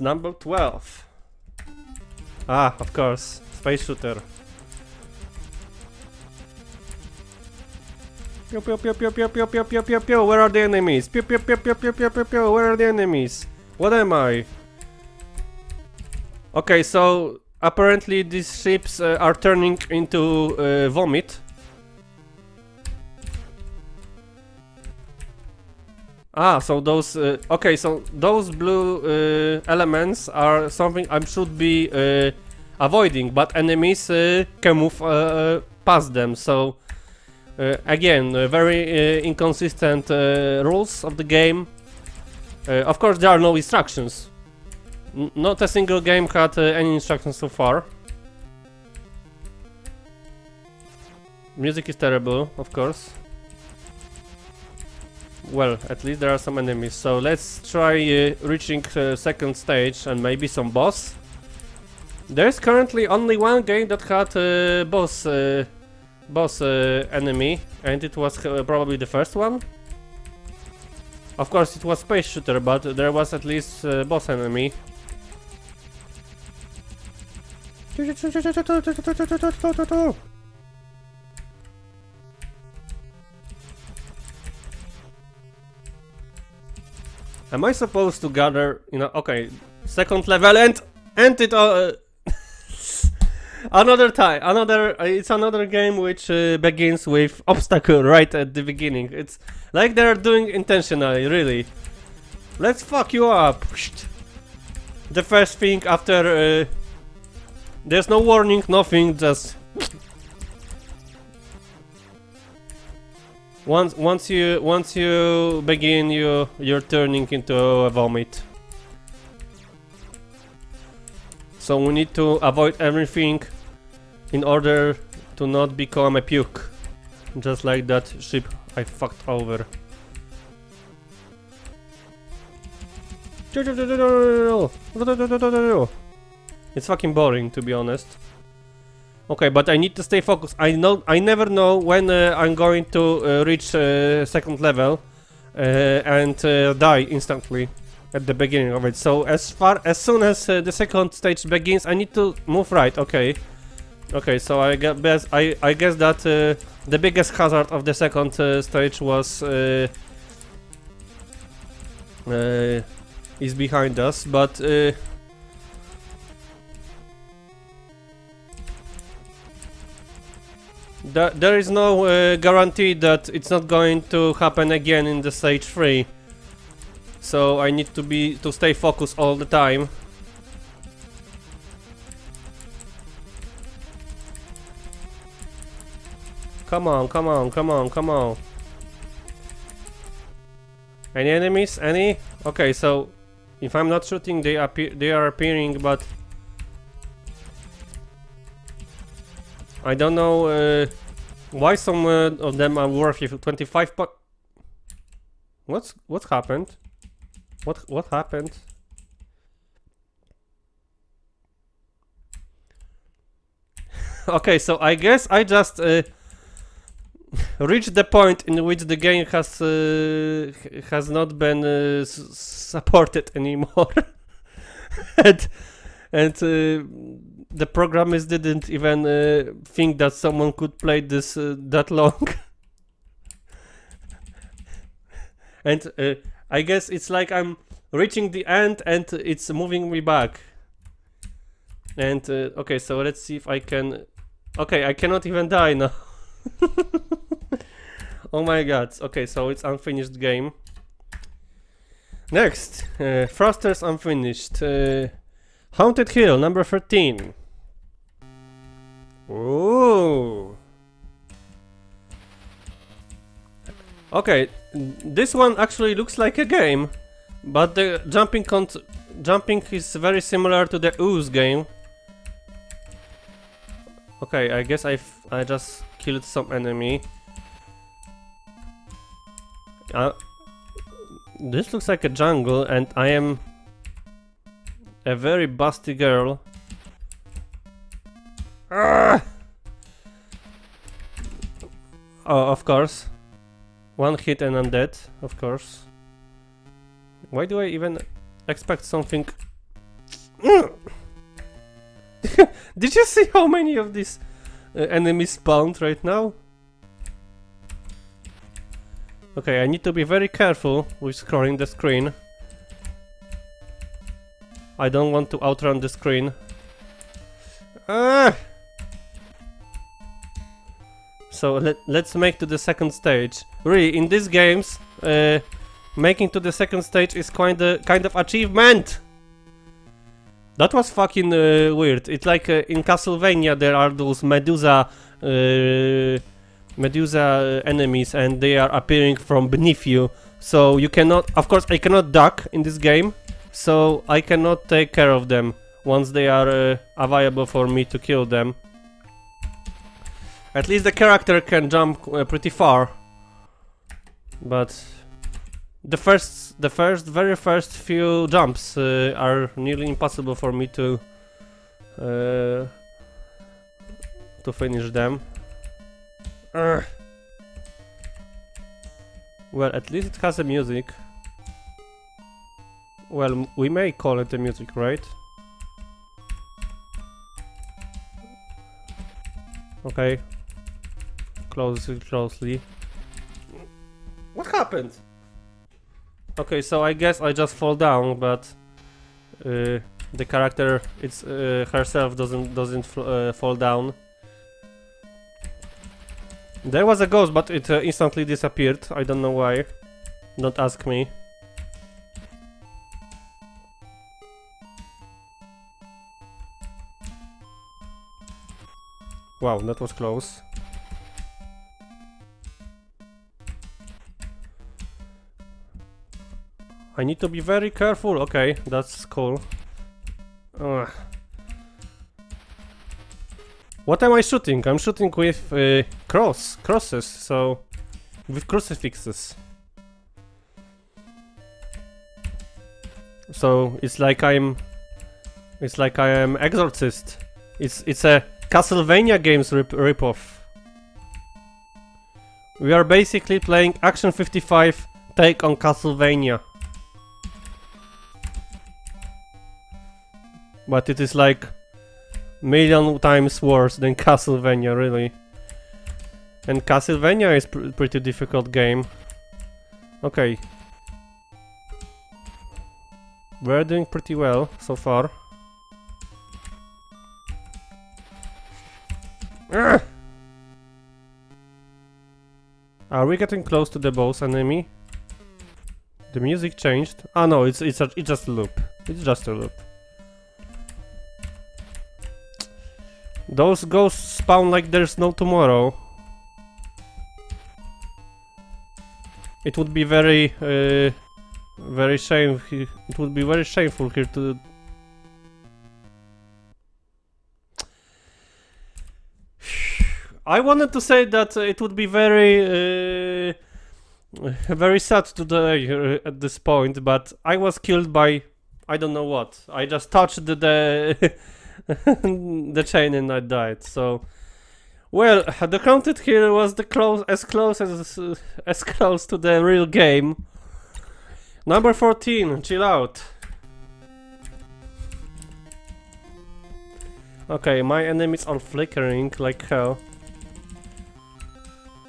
Number 12. Ah, of course. Space shooter. Pew pew pew pew pew pew pew pew pew pew. Where are the enemies? Pew pew pew pew pew pew pew pew. Where are the enemies? What am I? Okay, so apparently these ships are turning into vomit. Ah, so those okay, so those blue elements are something I should be avoiding, but enemies can move past them. So again, very inconsistent rules of the game. Of course, there are no instructions. Not a single game had any instructions so far. Music is terrible, of course. Well, at least there are some enemies, so let's try reaching second stage and maybe some boss. There's currently only one game that had boss enemy, and it was probably the first one. Of course, it was space shooter, but there was at least boss enemy. Am I supposed to gather, you know, okay, second level and it it's another game which begins with obstacle right at the beginning. It's like they're doing intentionally, really. Let's fuck you up. The first thing after there's no warning, nothing, just once you begin, you're turning into a vomit. So we need to avoid everything in order to not become a puke, just like that ship I fucked over. It's fucking boring, to be honest. Okay, but I need to stay focused. I never know when I'm going to reach second level and die instantly at the beginning of it. So as soon as the second stage begins, I need to move right. Okay, so I guess that the biggest hazard of the second stage was is behind us, but there is no guarantee that it's not going to happen again in the stage 3. So I need to stay focused all the time. Come on. Any enemies? Any? Okay, so if I'm not shooting, they are appearing, but I don't know why some of them are worth 25. But what happened? What happened? Okay, so I guess I just reached the point in which the game has not been supported anymore, and the programmers didn't even think that someone could play this that long. And I guess it's like I'm reaching the end and it's moving me back. And okay, so let's see if I can. Okay, I cannot even die now. Oh my god. Okay, so it's unfinished game. Next, Froster's Unfinished. Haunted Hill, number 13. Ooh. Okay, this one actually looks like a game, but the jumping is very similar to the Ooze game. Okay, I guess I just killed some enemy. This looks like a jungle, and I am a very busty girl. Ah! Oh, of course. One hit and I'm dead, of course. Why do I even expect something? Did you see how many of these enemies spawned right now? Okay, I need to be very careful with scrolling the screen. I don't want to outrun the screen. Ah! So let's make to the second stage. Really, in these games, making to the second stage is kind of achievement. That was fucking weird. It's like in Castlevania there are those Medusa enemies, and they are appearing from beneath you. So you cannot, of course, I cannot duck in this game, so I cannot take care of them once they are available for me to kill them. At least the character can jump pretty far, but the very first few jumps are nearly impossible for me to finish them. Well, at least it has a music. Well, we may call it a music, right? Okay. Closely. What happened? Okay, so I guess I just fall down, but the character herself doesn't fall down. There was a ghost, but it instantly disappeared. I don't know why. Don't ask me. Wow, that was close. I need to be very careful. Okay, that's cool. Ugh. What am I shooting? I'm shooting with crosses, so with crucifixes. So it's like I am Exorcist. It's a Castlevania games ripoff. We are basically playing Action 55 take on Castlevania. But it is like million times worse than Castlevania, really. And Castlevania is pretty difficult game. Okay. We're doing pretty well so far. Ugh! Are we getting close to the boss enemy? The music changed. Ah no, it's just a loop. It's just a loop. Those ghosts spawn like there's no tomorrow. It would be very shameful. It would be very shameful here to. I wanted to say that it would be very sad to die at this point, but I was killed by I don't know what. I just touched the the chain and I died. So Well, the content here was as close to the real game. Number 14, chill out. Okay, my enemies are flickering like hell.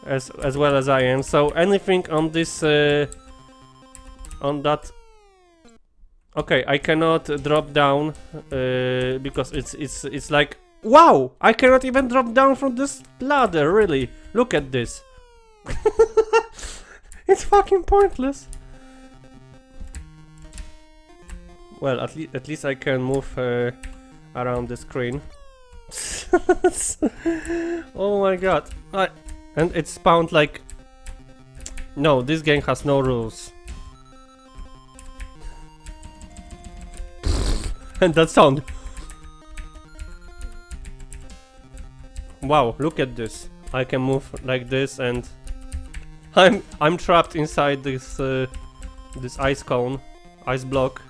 As well as I am. So anything on this on that. Okay, I cannot drop down because it's like, wow! I cannot even drop down from this ladder. Really, look at this. It's fucking pointless. Well, at least I can move around the screen. Oh my god! And it spawned like. No, this game has no rules. And that sound. Wow, look at this. I can move like this, and I'm trapped inside this this ice cone, ice block.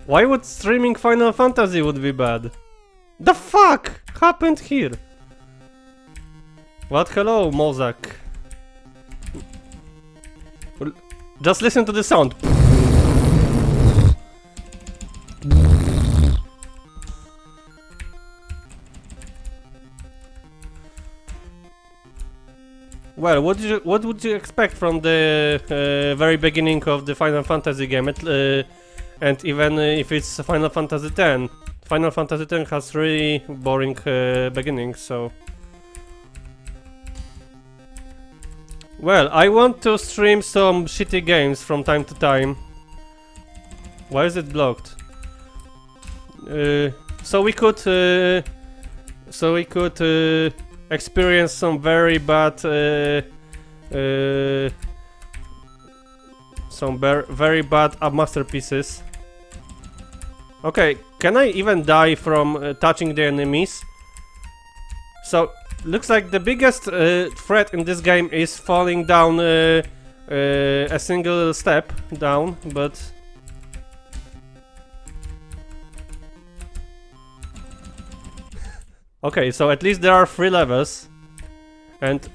Why would streaming Final Fantasy would be bad? The fuck happened here? What? Hello, Mozak. Just listen to the sound. Well, what would you expect from the very beginning of the Final Fantasy game? And even if it's Final Fantasy X, Final Fantasy X has really boring beginning, so. Well, I want to stream some shitty games from time to time. Why is it blocked? So we could experience some very bad very bad masterpieces. Okay, can I even die from touching the enemies? So, looks like the biggest threat in this game is falling down a single step down, but... Okay, so at least there are 3 levels. And...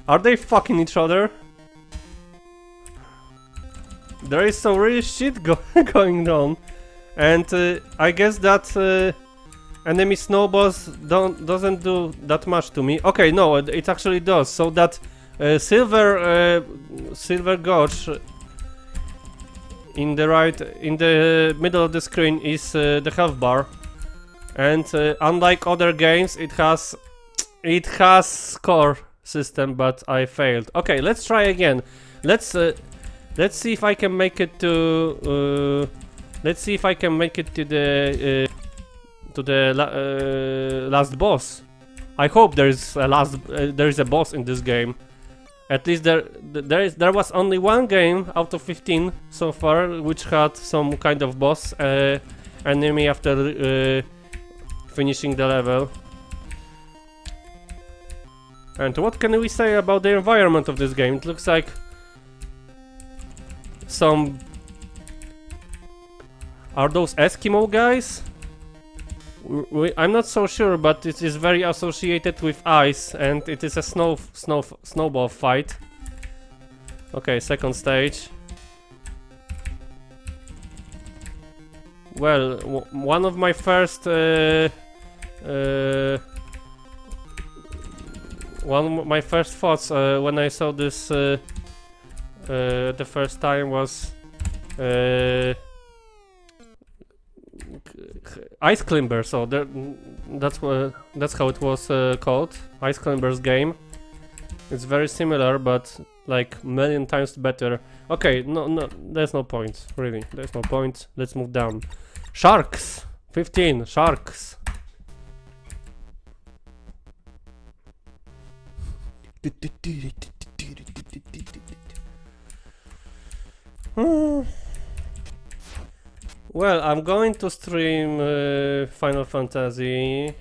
Are they fucking each other? There is some really shit going on. And I guess that enemy snowballs doesn't do that much to me. Okay, no, it actually does. So that silver gauge in the middle of the screen is the health bar. And unlike other games, it has score system, but I failed. Okay, let's try again. Let's see if I can make it to. Let's see if I can make it to the last boss. I hope there is a boss in this game. At least there was only one game out of 15 so far which had some kind of boss enemy after finishing the level. And what can we say about the environment of this game? It looks like some... Are those Eskimo guys? I'm not so sure, but it is very associated with ice, and it is a snowball fight. Okay, second stage. Well, one of my first thoughts when I saw this the first time was Ice Climber. So that's how it was called. Ice Climber's game. It's very similar, but like million times better. Okay, no, there's no point. Really, there's no point. Let's move down. Sharks, 15 sharks. Well, I'm going to stream Final Fantasy.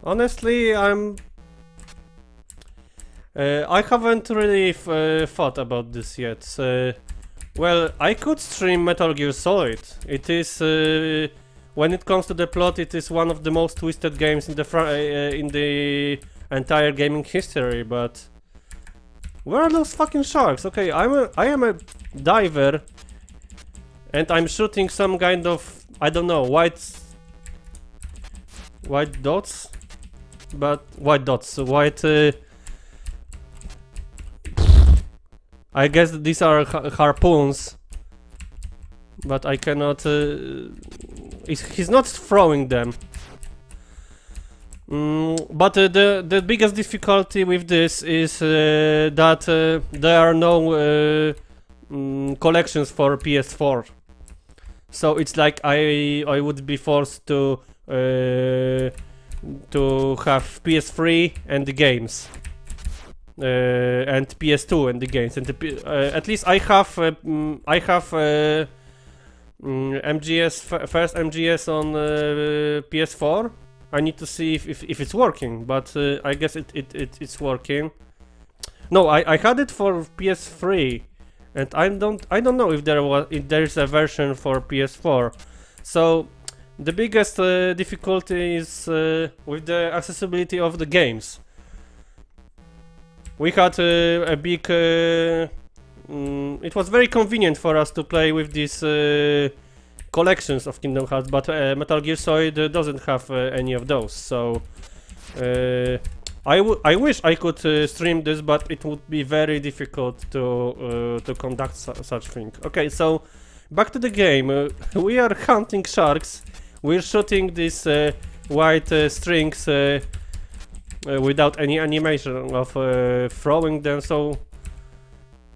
Honestly, I haven't really thought about this yet. Well, I could stream Metal Gear Solid. It is, when it comes to the plot, it is one of the most twisted games in the entire gaming history. But where are those fucking sharks? Okay, I am a diver, and I'm shooting some kind of, I don't know, white dots, but white dots, white. I guess these are harpoons, but I cannot. He's not throwing them. But the biggest difficulty with this is that there are no collections for PS4. So it's like I would be forced to have PS3 and the games. And PS2 and the games, and at least I have MGS first MGS on PS4. I need to see if it's working, but I guess it's working. No, I had it for PS3, and I don't know if there's a version for PS4. So the biggest difficulty is with the accessibility of the games. We had a big. It was very convenient for us to play with these collections of Kingdom Hearts, but Metal Gear Solid doesn't have any of those. So I wish I could stream this, but it would be very difficult to conduct such thing. Okay, so back to the game. We are hunting sharks. We're shooting these white strings. Without any animation of throwing them, so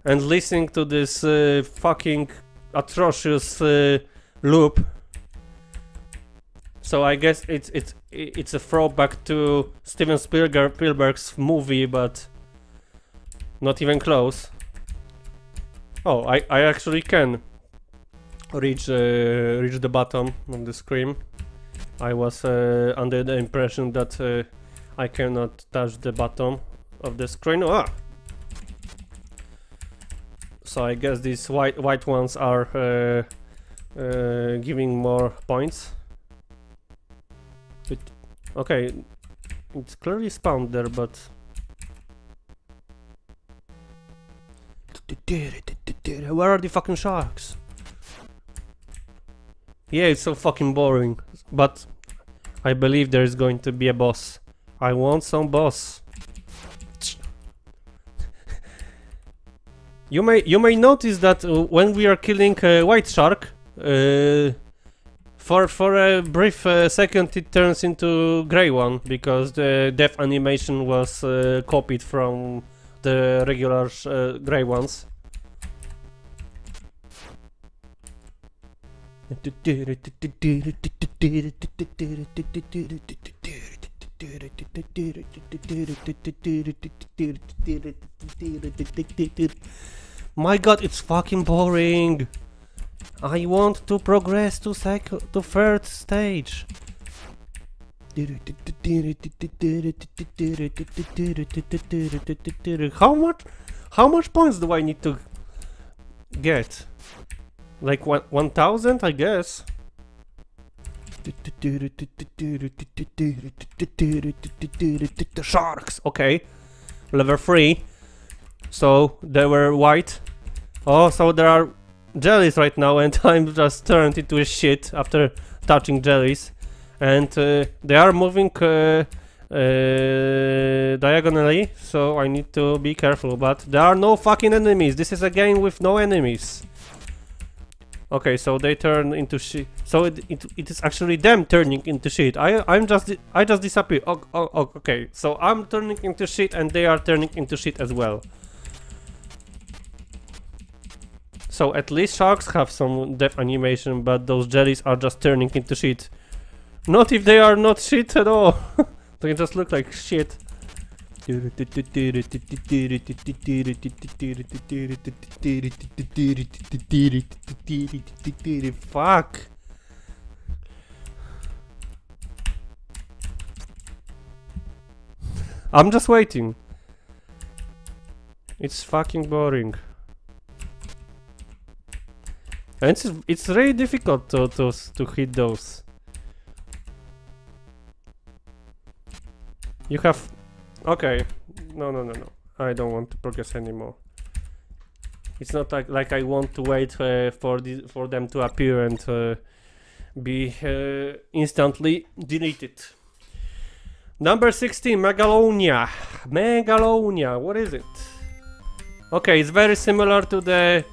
and listening to this fucking atrocious loop. So I guess it's a throwback to Steven Spielberg's movie, but not even close. Oh, I actually can reach the bottom of the screen. I was under the impression that I cannot touch the bottom of the screen. So I guess these white ones are giving more points. Okay, it's clearly spawned there, but where are the fucking sharks? Yeah, it's so fucking boring, but I believe there is going to be a boss. I want some boss. You may notice that when we are killing a white shark, for a brief second it turns into grey one, because the death animation was copied from the regular grey ones. My god, it's fucking boring. I want to progress to third stage. How much points do I need to get? Like 1000, I guess. Sharks. Okay, level 3. So they were white. Oh, so there are jellies right now, and I'm just turned into a shit after touching jellies, and they are moving diagonally, so I need to be careful. But there are no fucking enemies. This is a game with no enemies. Okay, so they turn into shit. So it is actually them turning into shit. I just disappear. Oh, okay. So I'm turning into shit, and they are turning into shit as well. So at least sharks have some death animation, but those jellies are just turning into shit. Not if they are not shit at all. They just look like shit. Fuck. I'm just waiting. It's fucking boring. And it's really difficult to hit those. You have... Okay. No. I don't want to progress anymore. It's not like I want to wait for them to appear and be instantly deleted. Number 16, Megalonia. Megalonia, what is it? Okay, it's very similar to the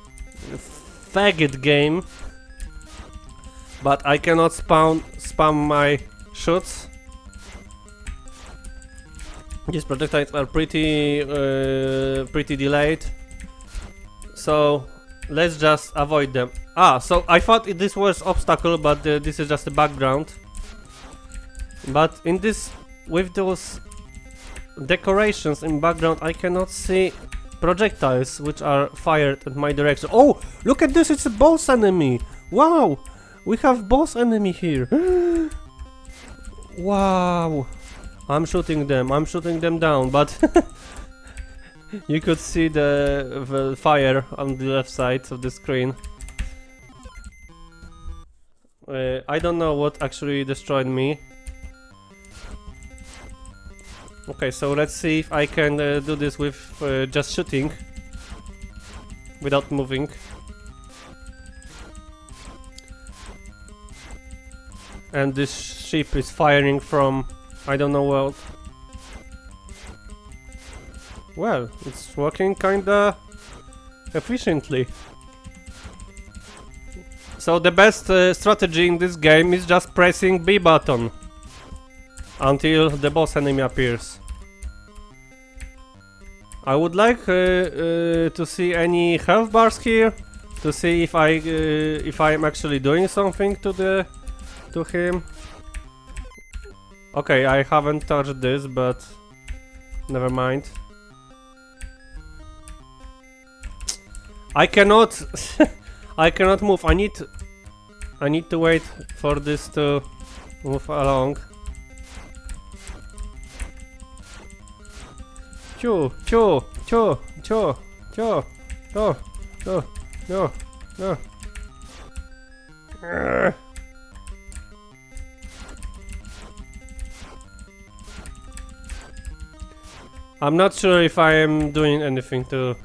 faggot game, but I cannot spam my shots. These projectiles are pretty delayed, so let's just avoid them. So I thought this was obstacle, but this is just a background. But in this, with those decorations in background, I cannot see projectiles which are fired at my direction. Oh, look at this! It's a boss enemy. Wow, we have boss enemy here. Wow. I'm shooting them down, but you could see the fire on the left side of the screen. I don't know what actually destroyed me. Okay, so let's see if I can do this with just shooting without moving. And this ship is firing from I don't know what. Well, it's working kinda efficiently. So the best strategy in this game is just pressing B button until the boss enemy appears. I would like to see any health bars here, to see if I'm actually doing something to him. Okay, I haven't touched this, but never mind. I cannot I cannot move. I need to wait for this to move along. Choo. No. I'm not sure if I am doing anything to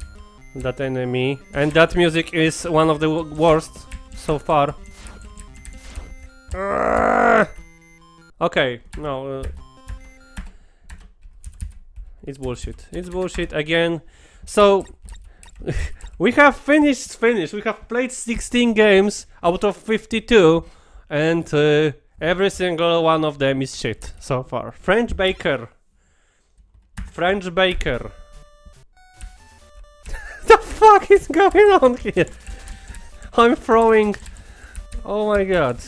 that enemy, and that music is one of the worst so far. Okay, no. It's bullshit. It's bullshit again. So we have finished. We have played 16 games out of 52, and every single one of them is shit so far. French Baker. The fuck is going on here? I'm throwing... Oh my god.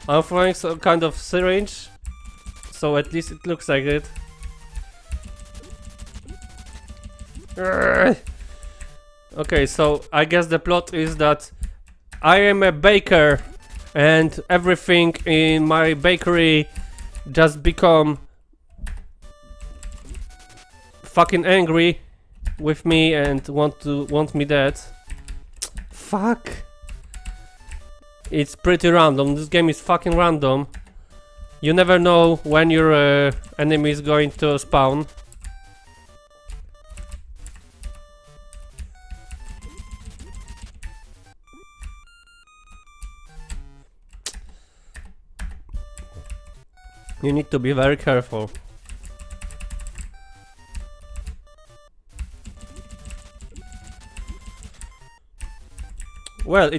I'm throwing some kind of syringe, so at least it looks like it. Okay, so I guess the plot is that I am a baker and everything in my bakery just become fucking angry with me and want me dead. Fuck. It's pretty random. This game is fucking random. You never know when your enemy is going to spawn. You need to be very careful. Well,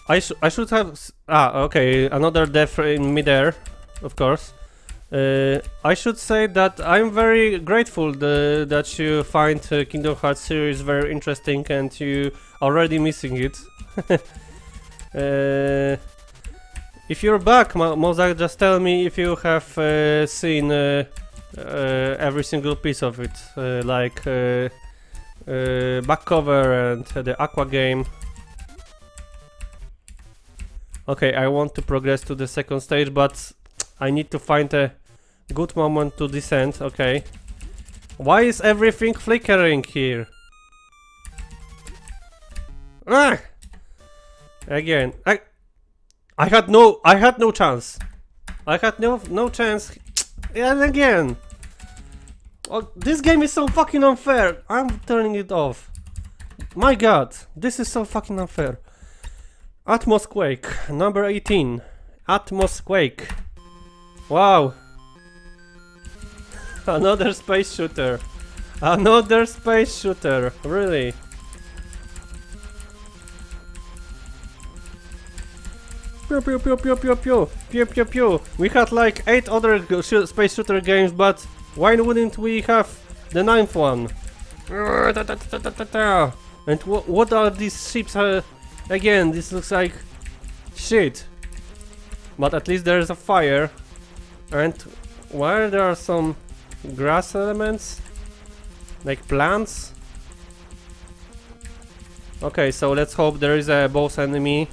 I should have... okay, another death in midair, of course. I should say that I'm very grateful that you find Kingdom Hearts series very interesting and you already missing it. If you're back, Mozart, just tell me if you have seen every single piece of it, like back cover and the Aqua game. Okay, I want to progress to the second stage, but I need to find a good moment to descend. Okay. Why is everything flickering here? Ah! Again, I had no chance. I had no chance. And again. Oh, this game is so fucking unfair. I'm turning it off. My god, this is so fucking unfair. Atmosquake, number 18. Atmosquake. Wow. Another space shooter. Another space shooter. Really. Pew pew pew pew pew pew. Pew pew pew. We had like 8 other space shooter games, but why wouldn't we have the 9th one? And what are these ships? Again, this looks like shit. But at least there is a fire. And where there are some grass elements? Like plants? Okay, so let's hope there is a boss enemy.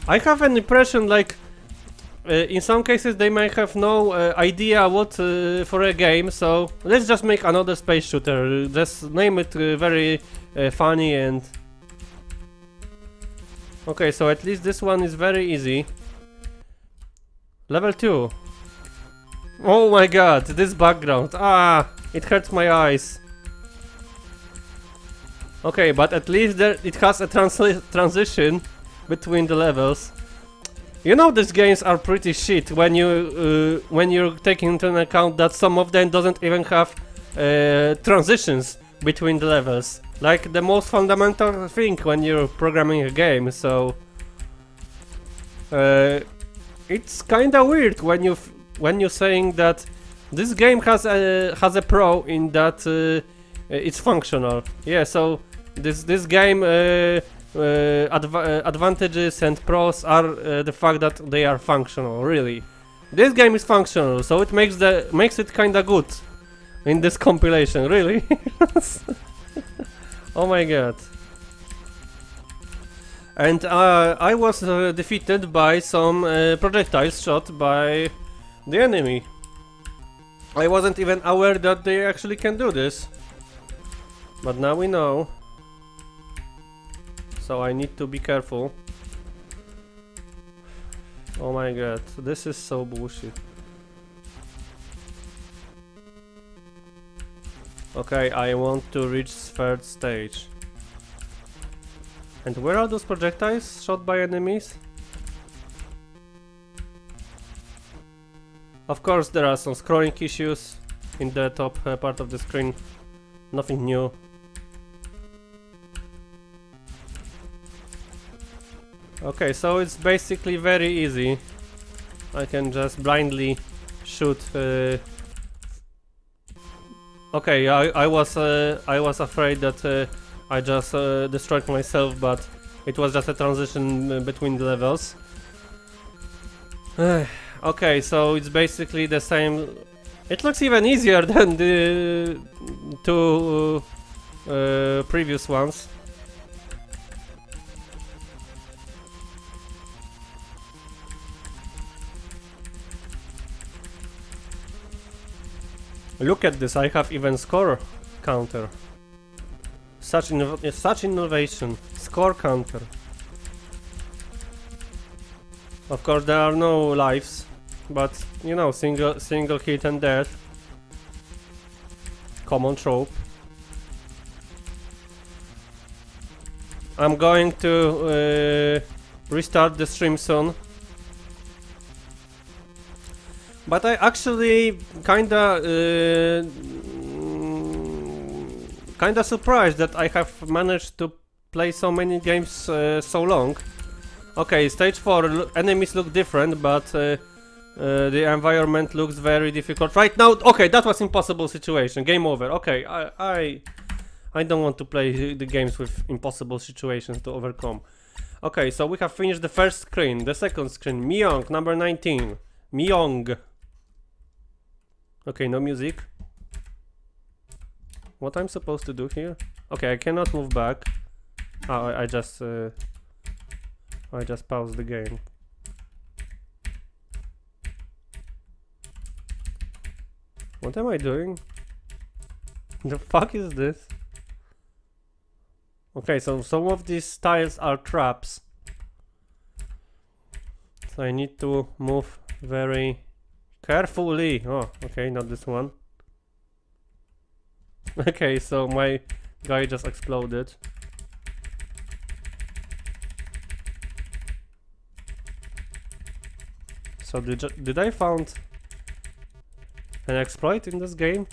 I have an impression like in some cases they might have no idea what for a game, so let's just make another space shooter. Just name it very funny and... Okay, so at least this one is very easy. Level 2. Oh my god, this background. Ah, it hurts my eyes. Okay, but at least there it has a transition between the levels. You know these games are pretty shit when you're taking into account that some of them doesn't even have transitions between the levels. Like the most fundamental thing when you're programming a game, so it's kinda weird when you're saying that this game has a pro in that it's functional. Yeah, so this game advantages and pros are the fact that they are functional. Really, this game is functional, so it makes it kinda good in this compilation. Really. Oh my god. And I was defeated by some projectiles shot by the enemy. I wasn't even aware that they actually can do this, but now we know. So I need to be careful. Oh my god, this is so bullshit. Okay, I want to reach third stage. And where are those projectiles shot by enemies? Of course there are some scrolling issues in the top part of the screen. Nothing new. Okay, so it's basically very easy. I can just blindly shoot. Okay, I was afraid that I just destroyed myself, but it was just a transition between the levels. Okay, so it's basically the same. It looks even easier than the two previous ones. Look at this, I have even score counter. Such innovation. Score counter. Of course there are no lives, but you know, single hit and death. Common trope. I'm going to restart the stream soon. But I actually kinda surprised that I have managed to play so many games so long. Okay, stage 4 enemies look different, but the environment looks very difficult right now. Okay, that was impossible situation. Game over. Okay, I don't want to play the games with impossible situations to overcome. Okay, so we have finished the first screen. The second screen, Myong, number 19. Myong. Okay, no music. What I'm supposed to do here? Okay, I cannot move back. Oh, I just paused the game. What am I doing? The fuck is this? Okay, so some of these tiles are traps. So I need to move very carefully. Oh, okay, not this one. Okay, so my guy just exploded. So did I found an exploit in this game?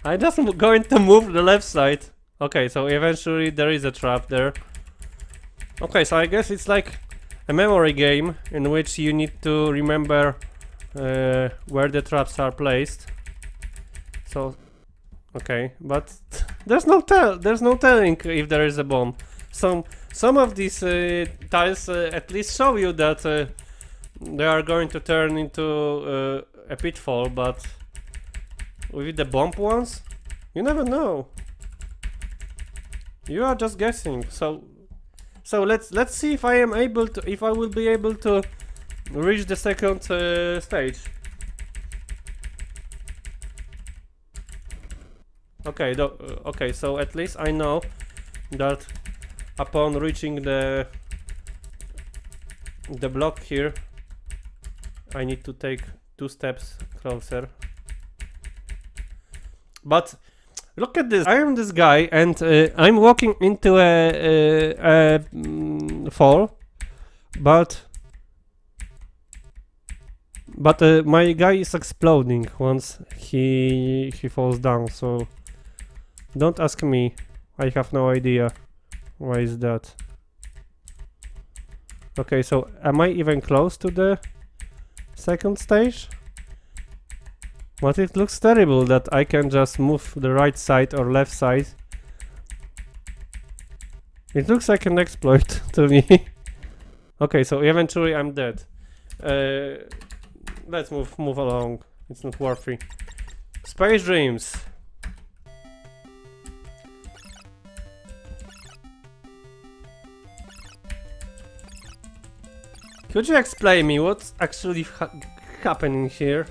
I just going to move the left side. Okay, so eventually there is a trap there. Okay, so I guess it's like a memory game in which you need to remember where the traps are placed. So, okay, but there's no telling if there is a bomb. Some of these tiles at least show you that they are going to turn into a pitfall, but with the bomb ones, you never know. You are just guessing. So let's see if I will be able to reach the second stage. Okay, okay. So at least I know that upon reaching the block here, I need to take 2 steps closer. But look at this. I am this guy, and I'm walking into a fall, but my guy is exploding once he falls down. So don't ask me. I have no idea why is that. Okay, so am I even close to the second stage? But it looks terrible that I can just move the right side or left side. It looks like an exploit to me. Okay, so eventually I'm dead. Let's move along. It's not worthy. Space Dreams. Could you explain me what's actually happening here?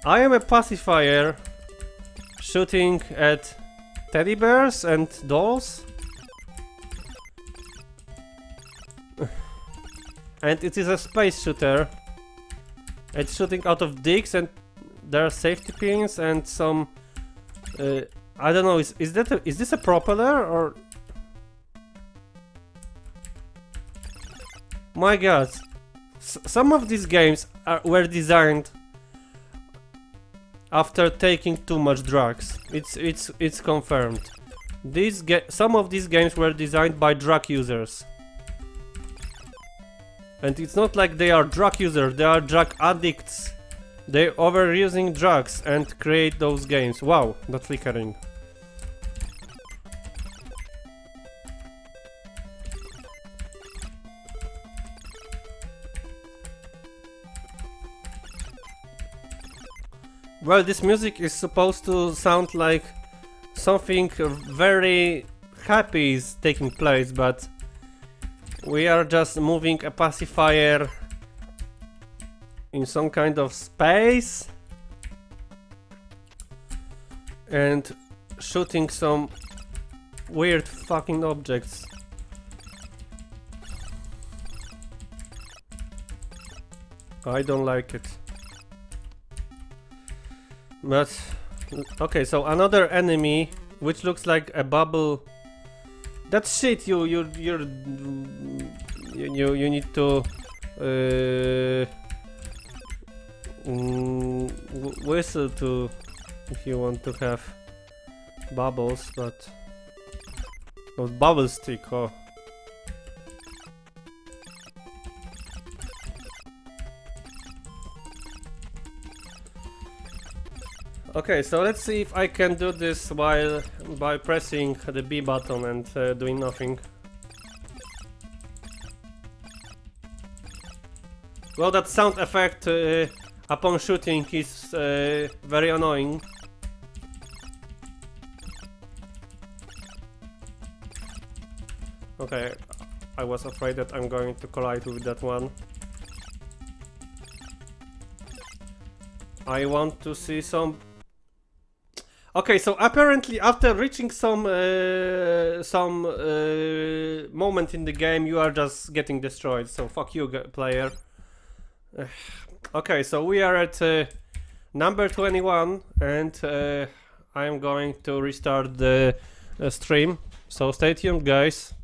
I am a pacifier shooting at teddy bears and dolls. And it is a space shooter. It's shooting out of dicks, and there are safety pins and some I don't know, is this a propeller or... My god, some of these games were designed after taking too much drugs. It's confirmed. Some of these games were designed by drug users. And it's not like they are drug users, they are drug addicts. They overusing drugs and create those games. Wow, that's flickering. Well, this music is supposed to sound like something very happy is taking place, but we are just moving a pacifier in some kind of space and shooting some weird fucking objects. I don't like it. But okay, so another enemy which looks like a bubble. That's shit. You need to whistle to if you want to have bubbles, but bubble stick. Oh. Okay, so let's see if I can do this by pressing the B button and doing nothing. Well, that sound effect upon shooting is very annoying. Okay, I was afraid that I'm going to collide with that one. I want to see some... Okay, so apparently after reaching some moment in the game, you are just getting destroyed. So fuck you, player. Okay, so we are at number 21, and I am going to restart the stream. So stay tuned, guys.